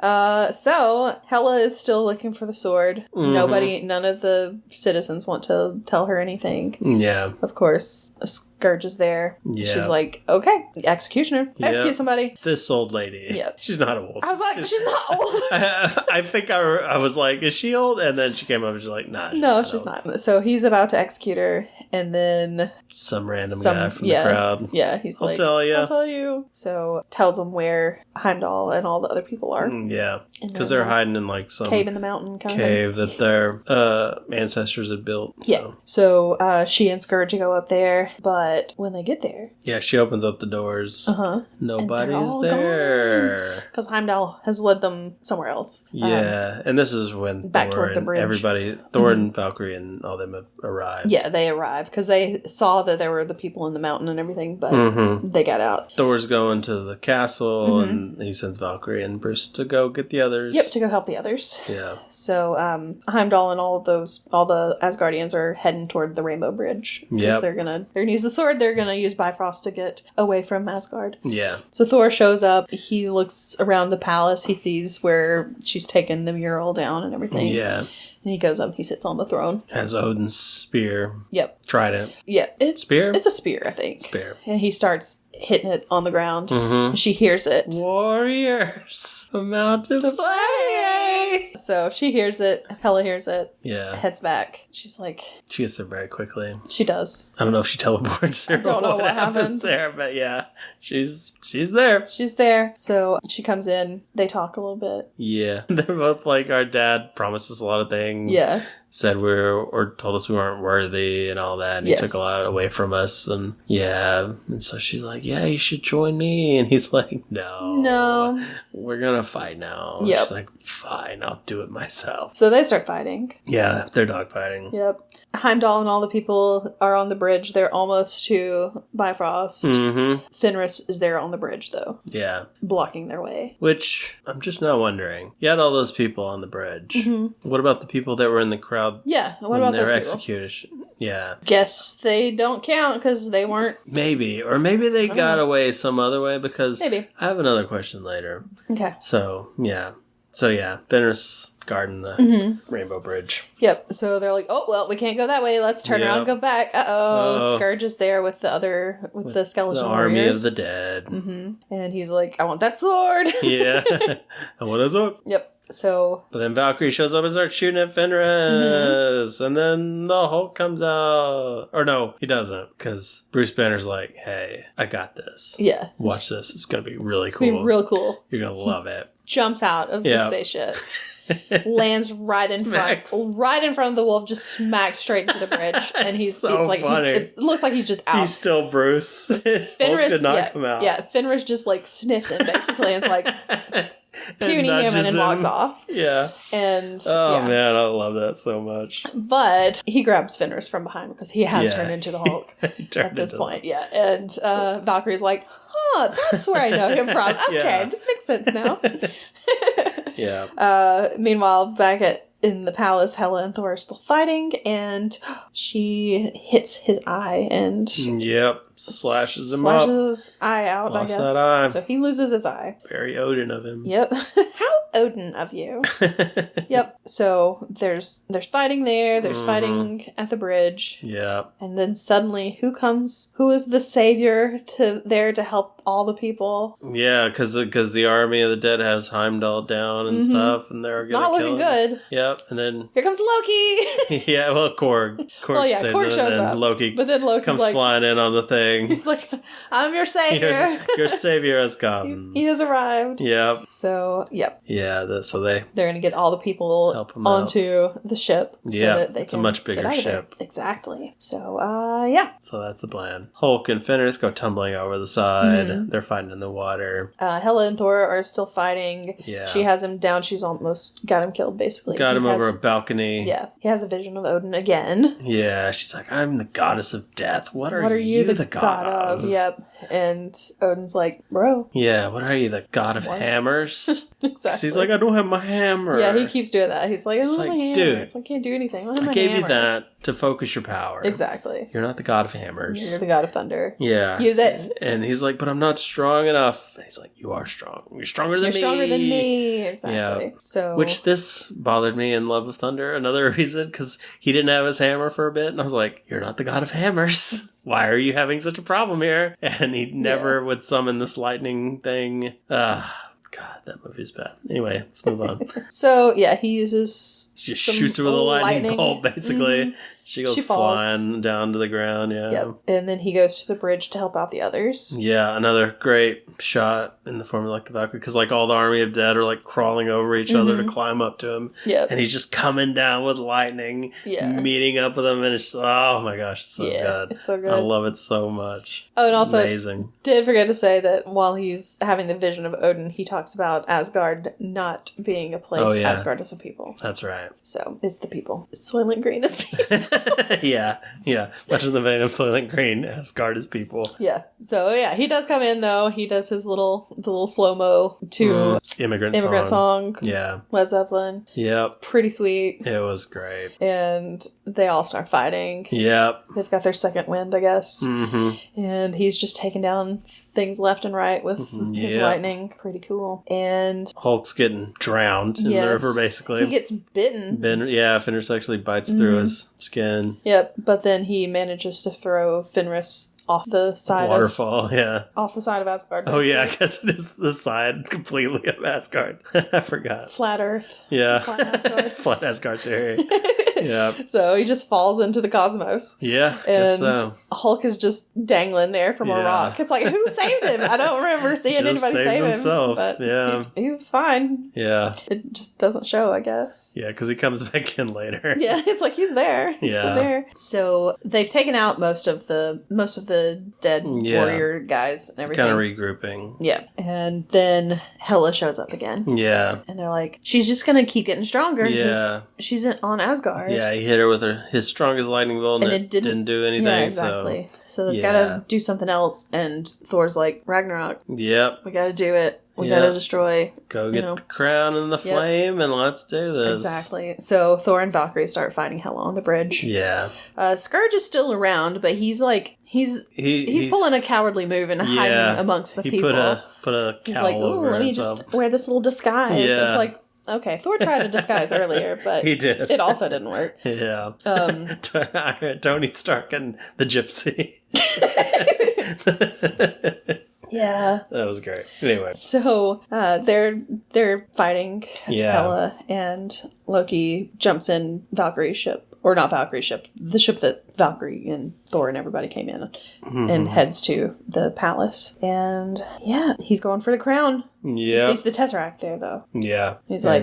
So Hela is still looking for the sword. None of the citizens want to tell her anything. Yeah. Of course, Scourge is there. Yeah. She's like, okay, executioner. Execute somebody. This old lady. Yep. She's not old. I was like, she's not old. I think I was like, is she old? And then she came up and she's like, nah. No, she's not. So he's about to execute her, and then some random guy from the crowd. Yeah, he's like, I'll tell you. So tells him where Heimdall and all the other people are. Yeah, because they're hiding in like some cave in the mountain cave that their ancestors had built. So. Yeah. So she and Scourge go up there, but when they get there, yeah, she opens up the doors. Nobody's there because Heimdall has led them somewhere else. Yeah, and this is when back Thor toward the bridge. Everybody, Thor and Valkyrie and all them have arrived. Yeah, they arrived because they saw that there were the people in the mountain and everything, but they got out. Thor's going to the castle, and he sends Valkyrie and Bruce to go get the others. Yep, to go help the others. Yeah. So Heimdall and all the Asgardians are heading toward the Rainbow Bridge. Yeah. They're gonna use the sword. They're gonna use Bifrost to get away from Asgard. Yeah. So Thor shows up. He looks around the palace. He sees where she's taken the mural down and everything. Yeah. And he goes up. He sits on the throne. Has Odin's spear. Yep. Trident. Yeah. Spear? It's a spear, I think. Spear. And he starts hitting it on the ground. And she hears it. Warriors, I'm out to play. So she hears it. Hela hears it. Yeah. Heads back. She's like... She gets there very quickly. She does. I don't know if she teleports or I don't know what happens there, but yeah. She's there. She's there. So she comes in. They talk a little bit. Yeah. They're both like, our dad promised us a lot of things. Yeah. Said or told us we weren't worthy and all that, and he took a lot away from us, and and so she's like, yeah, you should join me, and he's like, no, we're gonna fight now. Yep. She's like, fine, I'll do it myself. So they start fighting. Yeah, they're dogfighting. Yep. Heimdall and all the people are on the bridge. They're almost to Bifrost. Fenris is there on the bridge, though. Yeah. Blocking their way. Which, I'm just now wondering, you had all those people on the bridge. What about the people that were in the crowd? Yeah, what about those people? Executed? Yeah. Guess they don't count because they weren't... Maybe. Or maybe they got away some other way because... Maybe. I have another question later. Okay. So, yeah. Fenris guarding the Rainbow Bridge. Yep. So they're like, oh, well, we can't go that way. Let's turn around and go back. Uh-oh. Scourge is there with the skeleton the warriors. army of the dead. And he's like, I want that sword. Yeah. I want that sword. Yep. So... But then Valkyrie shows up and starts shooting at Fenris. And then the Hulk comes out. Or no, he doesn't. Because Bruce Banner's like, hey, I got this. Yeah. Watch this. It's going to be really It's cool. going to be real cool. You're going to love it. Jumps out of the spaceship. Lands right in front of the wolf, just smacks straight into the bridge, and he's so like, funny. It looks like he's just out. He's still Bruce. Fenris did not come out. Yeah, Fenris just like sniffs him basically, and is like puny him and then walks off. Yeah. And man, I love that so much. But he grabs Fenris from behind because he has turned into the Hulk at this point. Yeah, and Valkyrie's like, that's where I know him from. Okay, this makes sense now. Meanwhile, back in the palace, Hela and Thor are still fighting, and she hits his eye and slashes him his eye out. Lost I guess that eye. So he loses his eye. Very Odin of him. Yep. How Odin of you. Yep. So there's fighting there. There's fighting at the bridge. Yeah. And then suddenly, who is the savior there to help all the people? Yeah, because the army of the dead has Heimdall down and stuff, and they're going to kill him. Not looking good. Yep. And then here comes Loki. Yeah. Well, Korg. Saves Korg it, shows and then up. Loki But then Loki's comes like, flying in on the thing. He's like, I'm your savior. Your savior has come. He has arrived. Yep. So, yep. Yeah, so they're going to get all the people onto the ship. So that they it's a much bigger ship. Exactly. So, So that's the plan. Hulk and Fenris go tumbling over the side. They're fighting in the water. Hela and Thor are still fighting. Yeah. She has him down. She's almost got him killed, basically. Got him over a balcony. Yeah. He has a vision of Odin again. Yeah. She's like, I'm the goddess of death. What are you the god of? Yep. And Odin's like, bro. Yeah. What are you, the god of hammers? Exactly. He's like, I don't have my hammer. Yeah, he keeps doing that. He's like, I don't have my hammer. Dude, it's like, I can't do anything. I gave you that to focus your power. Exactly. You're not the god of hammers. You're the god of thunder. Yeah. Use it. And he's like, but I'm not strong enough. And he's like, you are strong. You're stronger than me. You're stronger than me. Exactly. Yeah. So, which this bothered me in Love of Thunder. Another reason, because he didn't have his hammer for a bit. And I was like, you're not the god of hammers. Why are you having such a problem here? And he never would summon this lightning thing. God, that movie's bad. Anyway, let's move on. So, yeah, he uses... She just shoots her with a lightning bolt, basically. She goes flying down to the ground, Yep. And then he goes to the bridge to help out the others. Yeah, another great shot in the form of like the Valkyrie, because like all the army of dead are like crawling over each other to climb up to him. Yep. And he's just coming down with lightning, meeting up with them, and it's oh my gosh, it's so good. It's so good. I love it so much. Oh, and also, amazing. Did forget to say that while he's having the vision of Odin, he talks about Asgard not being a place. Oh, yeah. Asgard is a people. That's right. So, it's the people. Soylent Green is people. Yeah. Much in the vein of Soylent Green, Asgard is people. Yeah. So, yeah, he does come in, though. He does his little slow-mo to Immigrant song. Yeah. Led Zeppelin. Yep. It's pretty sweet. It was great. And they all start fighting. Yep. They've got their second wind, I guess. Mm-hmm. And he's just taking down things left and right with his lightning. Pretty cool. And Hulk's getting drowned in the river, basically. He gets bitten. Fenris actually bites through his skin. Yep, but then he manages to throw Fenris off the side waterfall, off the side of Asgard. Oh yeah, I guess it is the side completely of Asgard. I forgot. Flat Earth. Yeah. Flat Asgard. Flat Asgard theory. Yeah. So he just falls into the cosmos. Yeah, and so. Hulk is just dangling there from a rock. It's like, who saved him? I don't remember seeing anybody save himself. But he was fine. Yeah. It just doesn't show, I guess. Yeah, because he comes back in later. Yeah, it's like he's there. He's still there. So they've taken out most of the dead warrior guys and everything. Kind of regrouping. Yeah. And then Hela shows up again. Yeah. And they're like, she's just going to keep getting stronger. Yeah. She's on Asgard. Yeah, he hit her with his strongest lightning bolt and it didn't do anything. Yeah, exactly. So they've got to do something else. And Thor's like, Ragnarok. Yep. We got to do it. We gotta destroy. Go get the crown and the flame and let's do this. Exactly. So Thor and Valkyrie start fighting Hela on the bridge. Yeah. Scourge is still around, but he's like he's pulling a cowardly move and hiding amongst the people. Put a cowl. He's like, ooh, let me just wear this little disguise. Yeah. It's like, okay, Thor tried to disguise earlier, but he did. It also didn't work. Yeah. Tony Stark and the Gypsy. Yeah, Yeah. That was great. Anyway. So they're fighting Hela, and Loki jumps in Valkyrie's ship. Or not Valkyrie's ship. The ship that Valkyrie and Thor and everybody came in. And heads to the palace. And he's going for the crown. Yeah. He sees the Tesseract there, though. Yeah. He's like,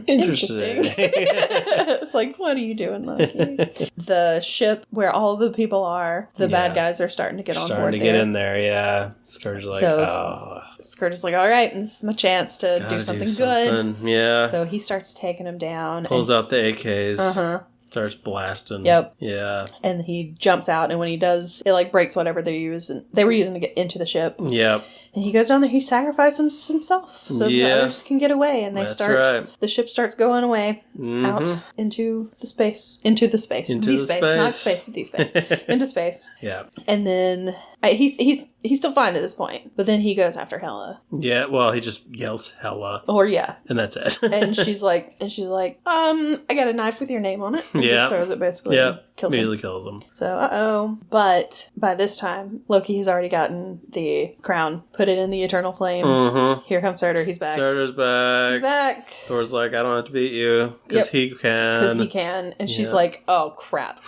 interesting. It's like, what are you doing, Loki? The ship where all the people are, the bad guys are starting to get on board. Starting to get in there, yeah. Scourge is like, Scourge is like, all right, this is my chance to do something good. Yeah. So he starts taking them down. Pulls out the AKs. Starts blasting. Yep. Yeah. And he jumps out, and when he does, it like breaks whatever they were using to get into the ship. Yep. And he goes down there, he sacrifices himself so the others can get away, and the ship starts going away out into space. Into space. Not space, the space. Into space. Yeah. And then he's still fine at this point, but then he goes after Hela. Yeah, well, he just yells Hela. And that's it. and she's like, I got a knife with your name on it. And just throws it basically. Yeah. Immediately kills him. So, But by this time, Loki has already gotten the crown, put it in the eternal flame. Here comes Surtur. He's back. Surtur's back. He's back. Thor's like, I don't have to beat you. Because he can. Because he can. And she's like, oh, crap.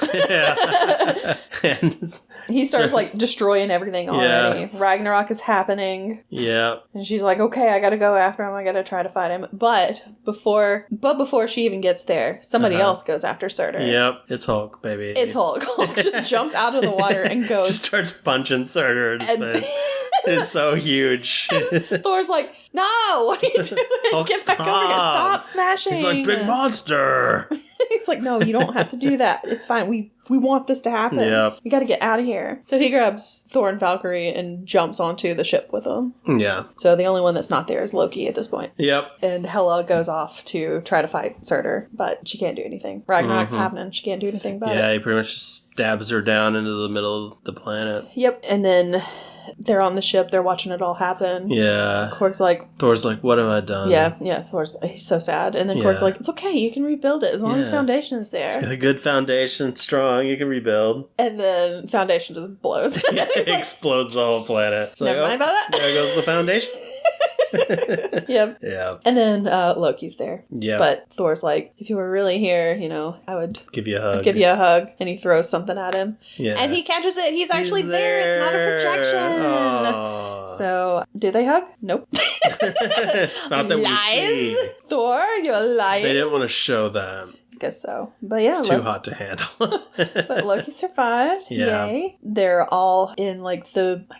And he starts like destroying everything already. Yeah. Ragnarok is happening. Yeah. And she's like, okay, I gotta go after him. I gotta try to fight him. But before she even gets there, somebody else goes after Surtur. Yep. It's Hulk, baby. It's Hulk. Hulk just jumps out of the water and goes. Just starts punching Surtur in his face. It's so huge. Thor's like, no, what are you doing? Hulk, get back over here. Stop smashing. He's like, big monster. He's like, no, you don't have to do that. It's fine. We want this to happen. Yep. You got to get out of here. So he grabs Thor and Valkyrie and jumps onto the ship with them. Yeah. So the only one that's not there is Loki at this point. Yep. And Hela goes off to try to fight Surtur, but she can't do anything. Ragnarok's happening. She can't do anything about it. Yeah, he pretty much just stabs her down into the middle of the planet. Yep. And then they're on the ship. They're watching it all happen. Yeah. Thor's like, what have I done? Yeah. He's so sad. And then Korg's like, it's okay. You can rebuild it as long as foundation is there. It's got a good foundation. Strong. You can rebuild. And then foundation just blows. It explodes the whole planet. It's Never mind about that. There goes the foundation. Yep. Yeah. And then Loki's there. Yeah. But Thor's like, if you were really here, I would give you a hug. And he throws something at him. Yeah. And he catches it. He's actually there. It's not a projection. Aww. So, do they hug? Nope. Not that Lies? we see. Thor, you're lying. They didn't want to show that. Guess so. But yeah. It's too hot to handle. But Loki survived. Yeah. Yay. They're all in I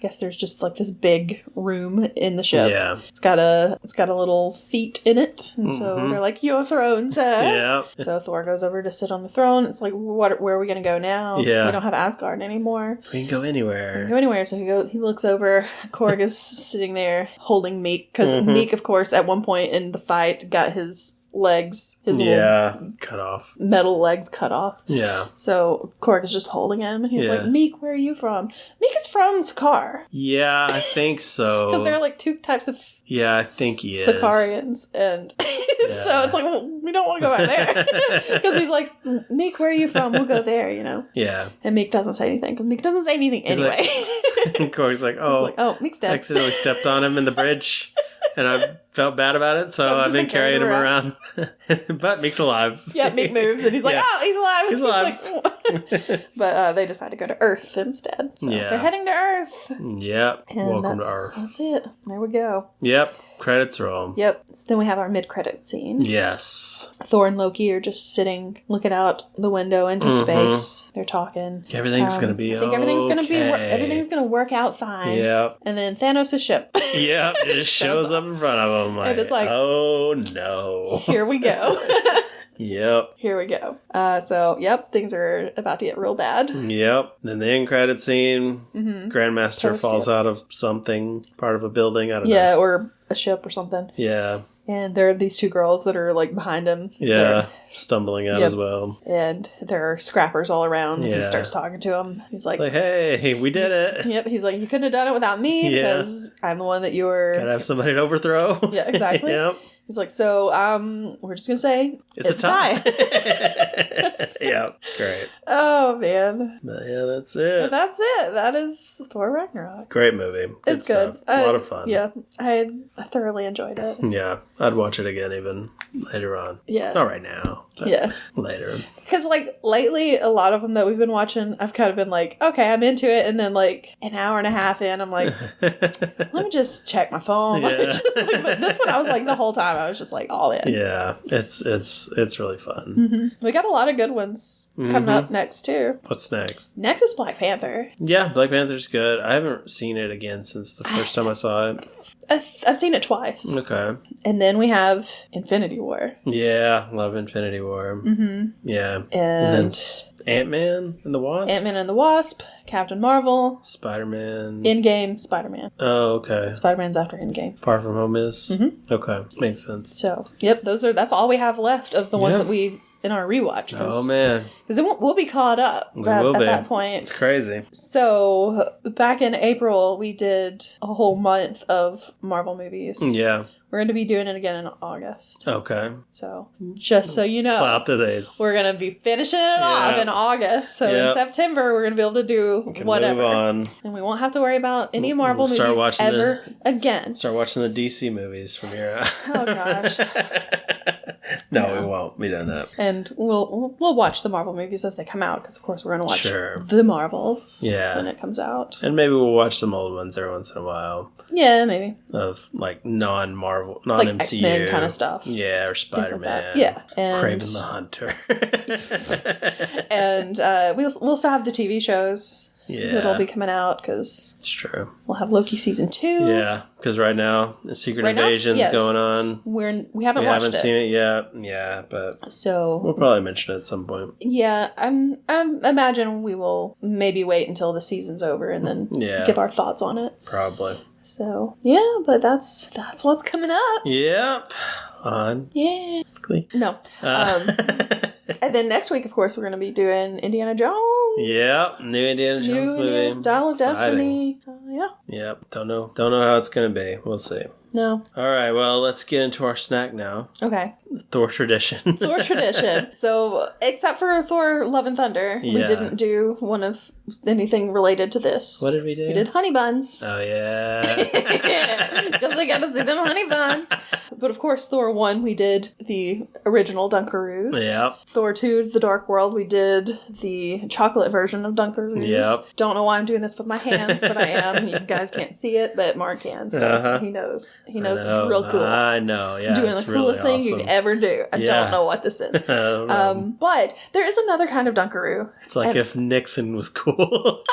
guess there's just this big room in the ship. Yeah. It's got a little seat in it. And so they're like, your throne, sir. Yeah. So Thor goes over to sit on the throne. It's like, where are we going to go now? Yeah. We don't have Asgard anymore. We can go anywhere. So he looks over. Korg is sitting there holding Meek. Because Meek, of course, at one point in the fight got his legs, cut off. Metal legs cut off. Yeah. So Korg is just holding him, and he's like, Meek, where are you from? Meek is from Sakaar. Yeah, I think so. Because there are two types of I think he is. Sakaarians, and so it's like, well, we don't want to go back there. Because he's like, Meek, where are you from? We'll go there, Yeah. And Meek doesn't say anything, because Meek doesn't say anything anyway. Korg's like, oh, Meek's dead. Accidentally stepped on him in the bridge. And I felt bad about it, so I've been carrying him around. But Meek's alive. Yeah, Meek moves, and he's like, oh, he's alive. He's alive. But they decide to go to Earth instead. So they're heading to Earth. Yep. And welcome to Earth. That's it. There we go. Yep. Credits roll. Yep. So then we have our mid-credit scene. Yes. Thor and Loki are just sitting, looking out the window into space. They're talking. Everything's going to be I think everything's going to work out fine. Yep. And then Thanos' ship. Yep. It just shows up in front of them. And it's like, oh no. Here we go. Yep. Here we go. Things are about to get real bad. Yep. Then the end credit scene. Grandmaster falls out of something, part of a building. I don't know. Yeah, or a ship or something. Yeah. And there are these two girls that are behind him. Yeah, stumbling out as well. And there are scrappers all around. And he starts talking to them. He's like, hey, we did it. Yep. He's like, you couldn't have done it without me because I'm the one that you were. Gotta have somebody to overthrow. Yeah, exactly. Yep. He's like, so, we're just gonna say it's a tie. Yeah, great. Oh, man. But yeah, that's it. That's it. That is Thor Ragnarok. Great movie. It's good. Stuff. A lot of fun. Yeah, I thoroughly enjoyed it. Yeah, I'd watch it again even later on. Yeah. Not right now. But yeah. Later. Because, like, lately, a lot of them that we've been watching, I've kind of been like, okay, I'm into it. And then, like, an hour and a half in, I'm like, let me just check my phone. Yeah. But this one, I was like, the whole time, I was just like, all in. Yeah, it's really fun. Mm-hmm. We got a lot of good ones coming up next, too. What's next? Next is Black Panther. Yeah, Black Panther's good. I haven't seen it again since the first time I saw it. I've seen it twice. Okay. And then we have Infinity War. Yeah, love Infinity War. Mm-hmm. Yeah. And then Ant-Man and the Wasp? Ant-Man and the Wasp, Captain Marvel, Spider-Man. Endgame, Spider-Man. Oh, okay. Spider-Man's after Endgame. Far From Home is? Mm-hmm. Okay, makes sense. So, yep, that's all we have left of the ones that we in our rewatch. Oh, man. Because we'll be caught up at that point. It's crazy. So, back in April, we did a whole month of Marvel movies. Yeah. We're going to be doing it again in August. Okay. So, just so you know. Plot the days. We're going to be finishing it off in August. So, in September, we're going to be able to do whatever. Move on. And we won't have to worry about any Marvel movies ever again. Start watching the DC movies from here out. Oh, gosh. No, we won't be doing that. And we'll watch the Marvel movies as they come out, because of course we're going to watch the Marvels when it comes out. And maybe we'll watch some old ones every once in a while. Yeah, maybe. Of like non-Marvel, non-MCU. Like X-Men kind of stuff. Yeah, or Spider-Man. Like yeah. And Kraven the Hunter. And we'll still have the TV shows. Yeah. That'll be coming out, because it's true. We'll have Loki season 2. Yeah, because right now Secret Invasion's going on. We haven't seen it yet. Yeah, but so we'll probably mention it at some point. Yeah, I imagine we will maybe wait until the season's over and then give our thoughts on it. Probably. So yeah, but that's what's coming up. Yep. On. Yeah. Glee. No. And then next week, of course, we're going to be doing Indiana Jones. Yep, new Indiana Jones movie. Dial of Destiny. Yeah. Yep. Don't know how it's going to be. We'll see. No. All right, well, let's get into our snack now. Okay. Thor tradition. Thor tradition. So, except for Thor Love and Thunder, we didn't do one of anything related to this. What did we do? We did honey buns. Oh, yeah. Because I got to see them honey buns. But of course, Thor 1, we did the original Dunkaroos. Yep. Thor 2, The Dark World, we did the chocolate version of Dunkaroos. Yep. Don't know why I'm doing this with my hands, but I am. You guys can't see it, but Mark can, so he knows. He knows it's real cool. I know, yeah. Doing the coolest thing you could ever do. I don't know what this is. But there is another kind of Dunkaroo. It's like if Nixon was cool.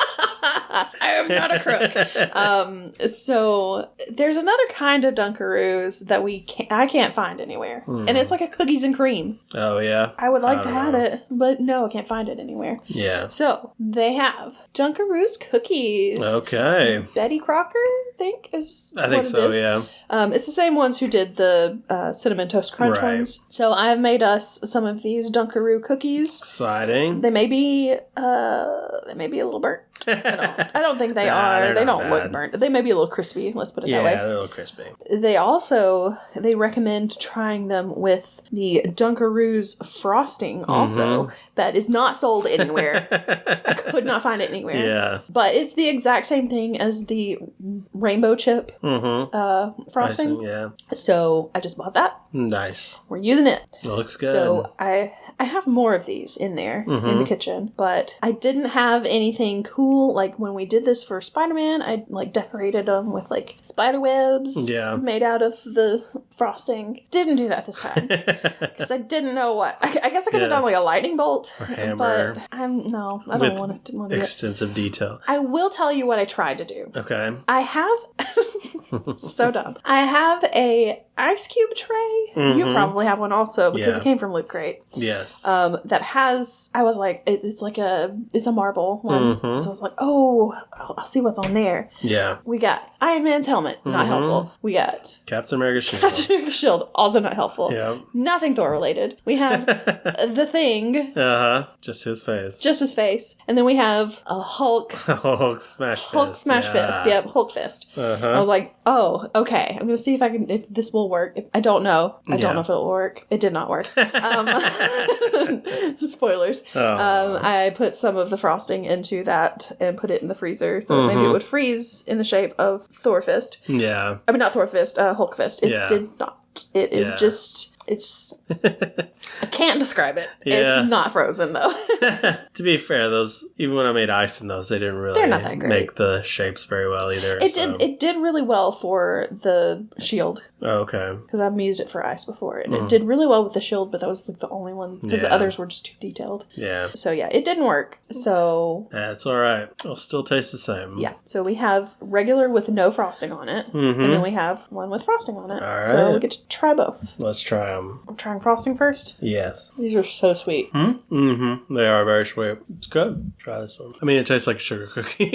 I am not a crook. So there's another kind of Dunkaroos that I can't find anywhere. And it's like a cookies and cream. Oh, yeah? I would like to have it, but no, I can't find it anywhere. Yeah. So they have Dunkaroos Cookies. Okay. Betty Crocker, I think so, yeah. It's the same ones who did the Cinnamon Toast Crunch ones. So I have made us some of these Dunkaroo cookies. Exciting. They may be a little burnt. I don't think they are. They don't look burnt. They may be a little crispy. Let's put it that way. Yeah, they're a little crispy. They recommend trying them with the Dunkaroos frosting also. That is not sold anywhere. I could not find it anywhere. Yeah. But it's the exact same thing as the rainbow chip frosting. Yeah. So I just bought that. Nice. We're using it. It looks good. So I have more of these in there in the kitchen, but I didn't have anything cool. Like when we did this for Spider-Man, I like decorated them with like spider webs made out of the frosting. Didn't do that this time because I didn't know what. I guess I could have done like a lightning bolt, or hammer. But I don't want to do extensive detail. I will tell you what I tried to do. Okay. I have so dumb. I have a ice cube tray. You probably have one also because it came from Loot Crate. Yes. That has. I was like, it's a marble one. So I was like, oh, I'll see what's on there. Yeah. We got Iron Man's helmet, not helpful. We got Captain America's shield. Captain America's shield, also not helpful. Yeah. Nothing Thor related. We have the Thing. Just his face. Just his face, and then we have a Hulk. Hulk smash fist. Hulk smash fist. Yep, Hulk fist. I was like, oh, okay. I'm gonna see if this will will work. I don't know. I don't know if it'll work. It did not work. Spoilers. I put some of the frosting into that and put it in the freezer so maybe it would freeze in the shape of Thor Fist. Yeah. I mean, not Thor Fist, Hulk Fist. It did not. It is just... It's... I can't describe it. Yeah. It's not frozen, though. To be fair, those... Even when I made ice in those, they didn't really They're not that great. Make the shapes very well either. It did really well for the shield. Oh, okay. Because I've used it for ice before. And it did really well with the shield, but that was like the only one. Because the others were just too detailed. Yeah. So yeah, it didn't work. So... That's alright. It'll still taste the same. Yeah. So we have regular with no frosting on it. And then we have one with frosting on it. Alright. So we get to try both. Let's try them. I'm trying frosting first. Yes. These are so sweet. They are very sweet. It's good. Try this one. I mean, it tastes like a sugar cookie.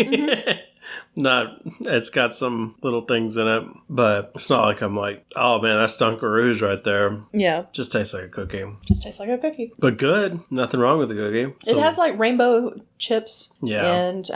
It's got some little things in it, but it's not like I'm like, oh man, that's Dunkaroos right there. Yeah. Just tastes like a cookie. Just tastes like a cookie. But good. Nothing wrong with the cookie. It has like rainbow chips and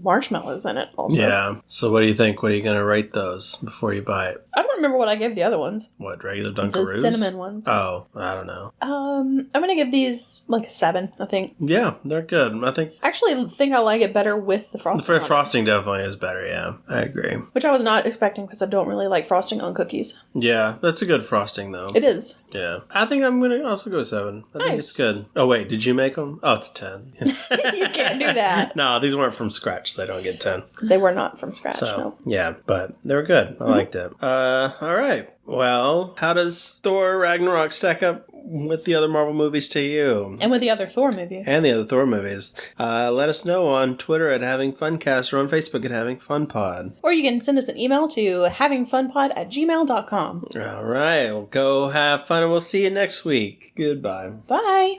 marshmallows in it also. Yeah. So what do you think? What are you going to rate those before you buy it? I don't remember what I gave the other ones. What, regular Dunkaroos? The cinnamon ones. Oh, I don't know. I'm going to give these like a 7, I think. Yeah, they're good. I actually think I like it better with the frosting. The frosting definitely is better, yeah. I agree. Which I was not expecting because I don't really like frosting on cookies. Yeah, that's a good frosting though. It is. Yeah. I think I'm going to also go 7. I think it's good. Oh wait, did you make them? Oh, it's 10. You can't do that. No, these weren't from scratch. So they don't get 10. They were not from scratch, so, no. Yeah, but they were good. I liked it. All right. Well, how does Thor Ragnarok stack up with the other Marvel movies to you? And with the other Thor movies. And the other Thor movies. Let us know on Twitter at HavingFunCast or on Facebook at HavingFunPod. Or you can send us an email to havingfunpod@gmail.com. All right. Well, go have fun and we'll see you next week. Goodbye. Bye.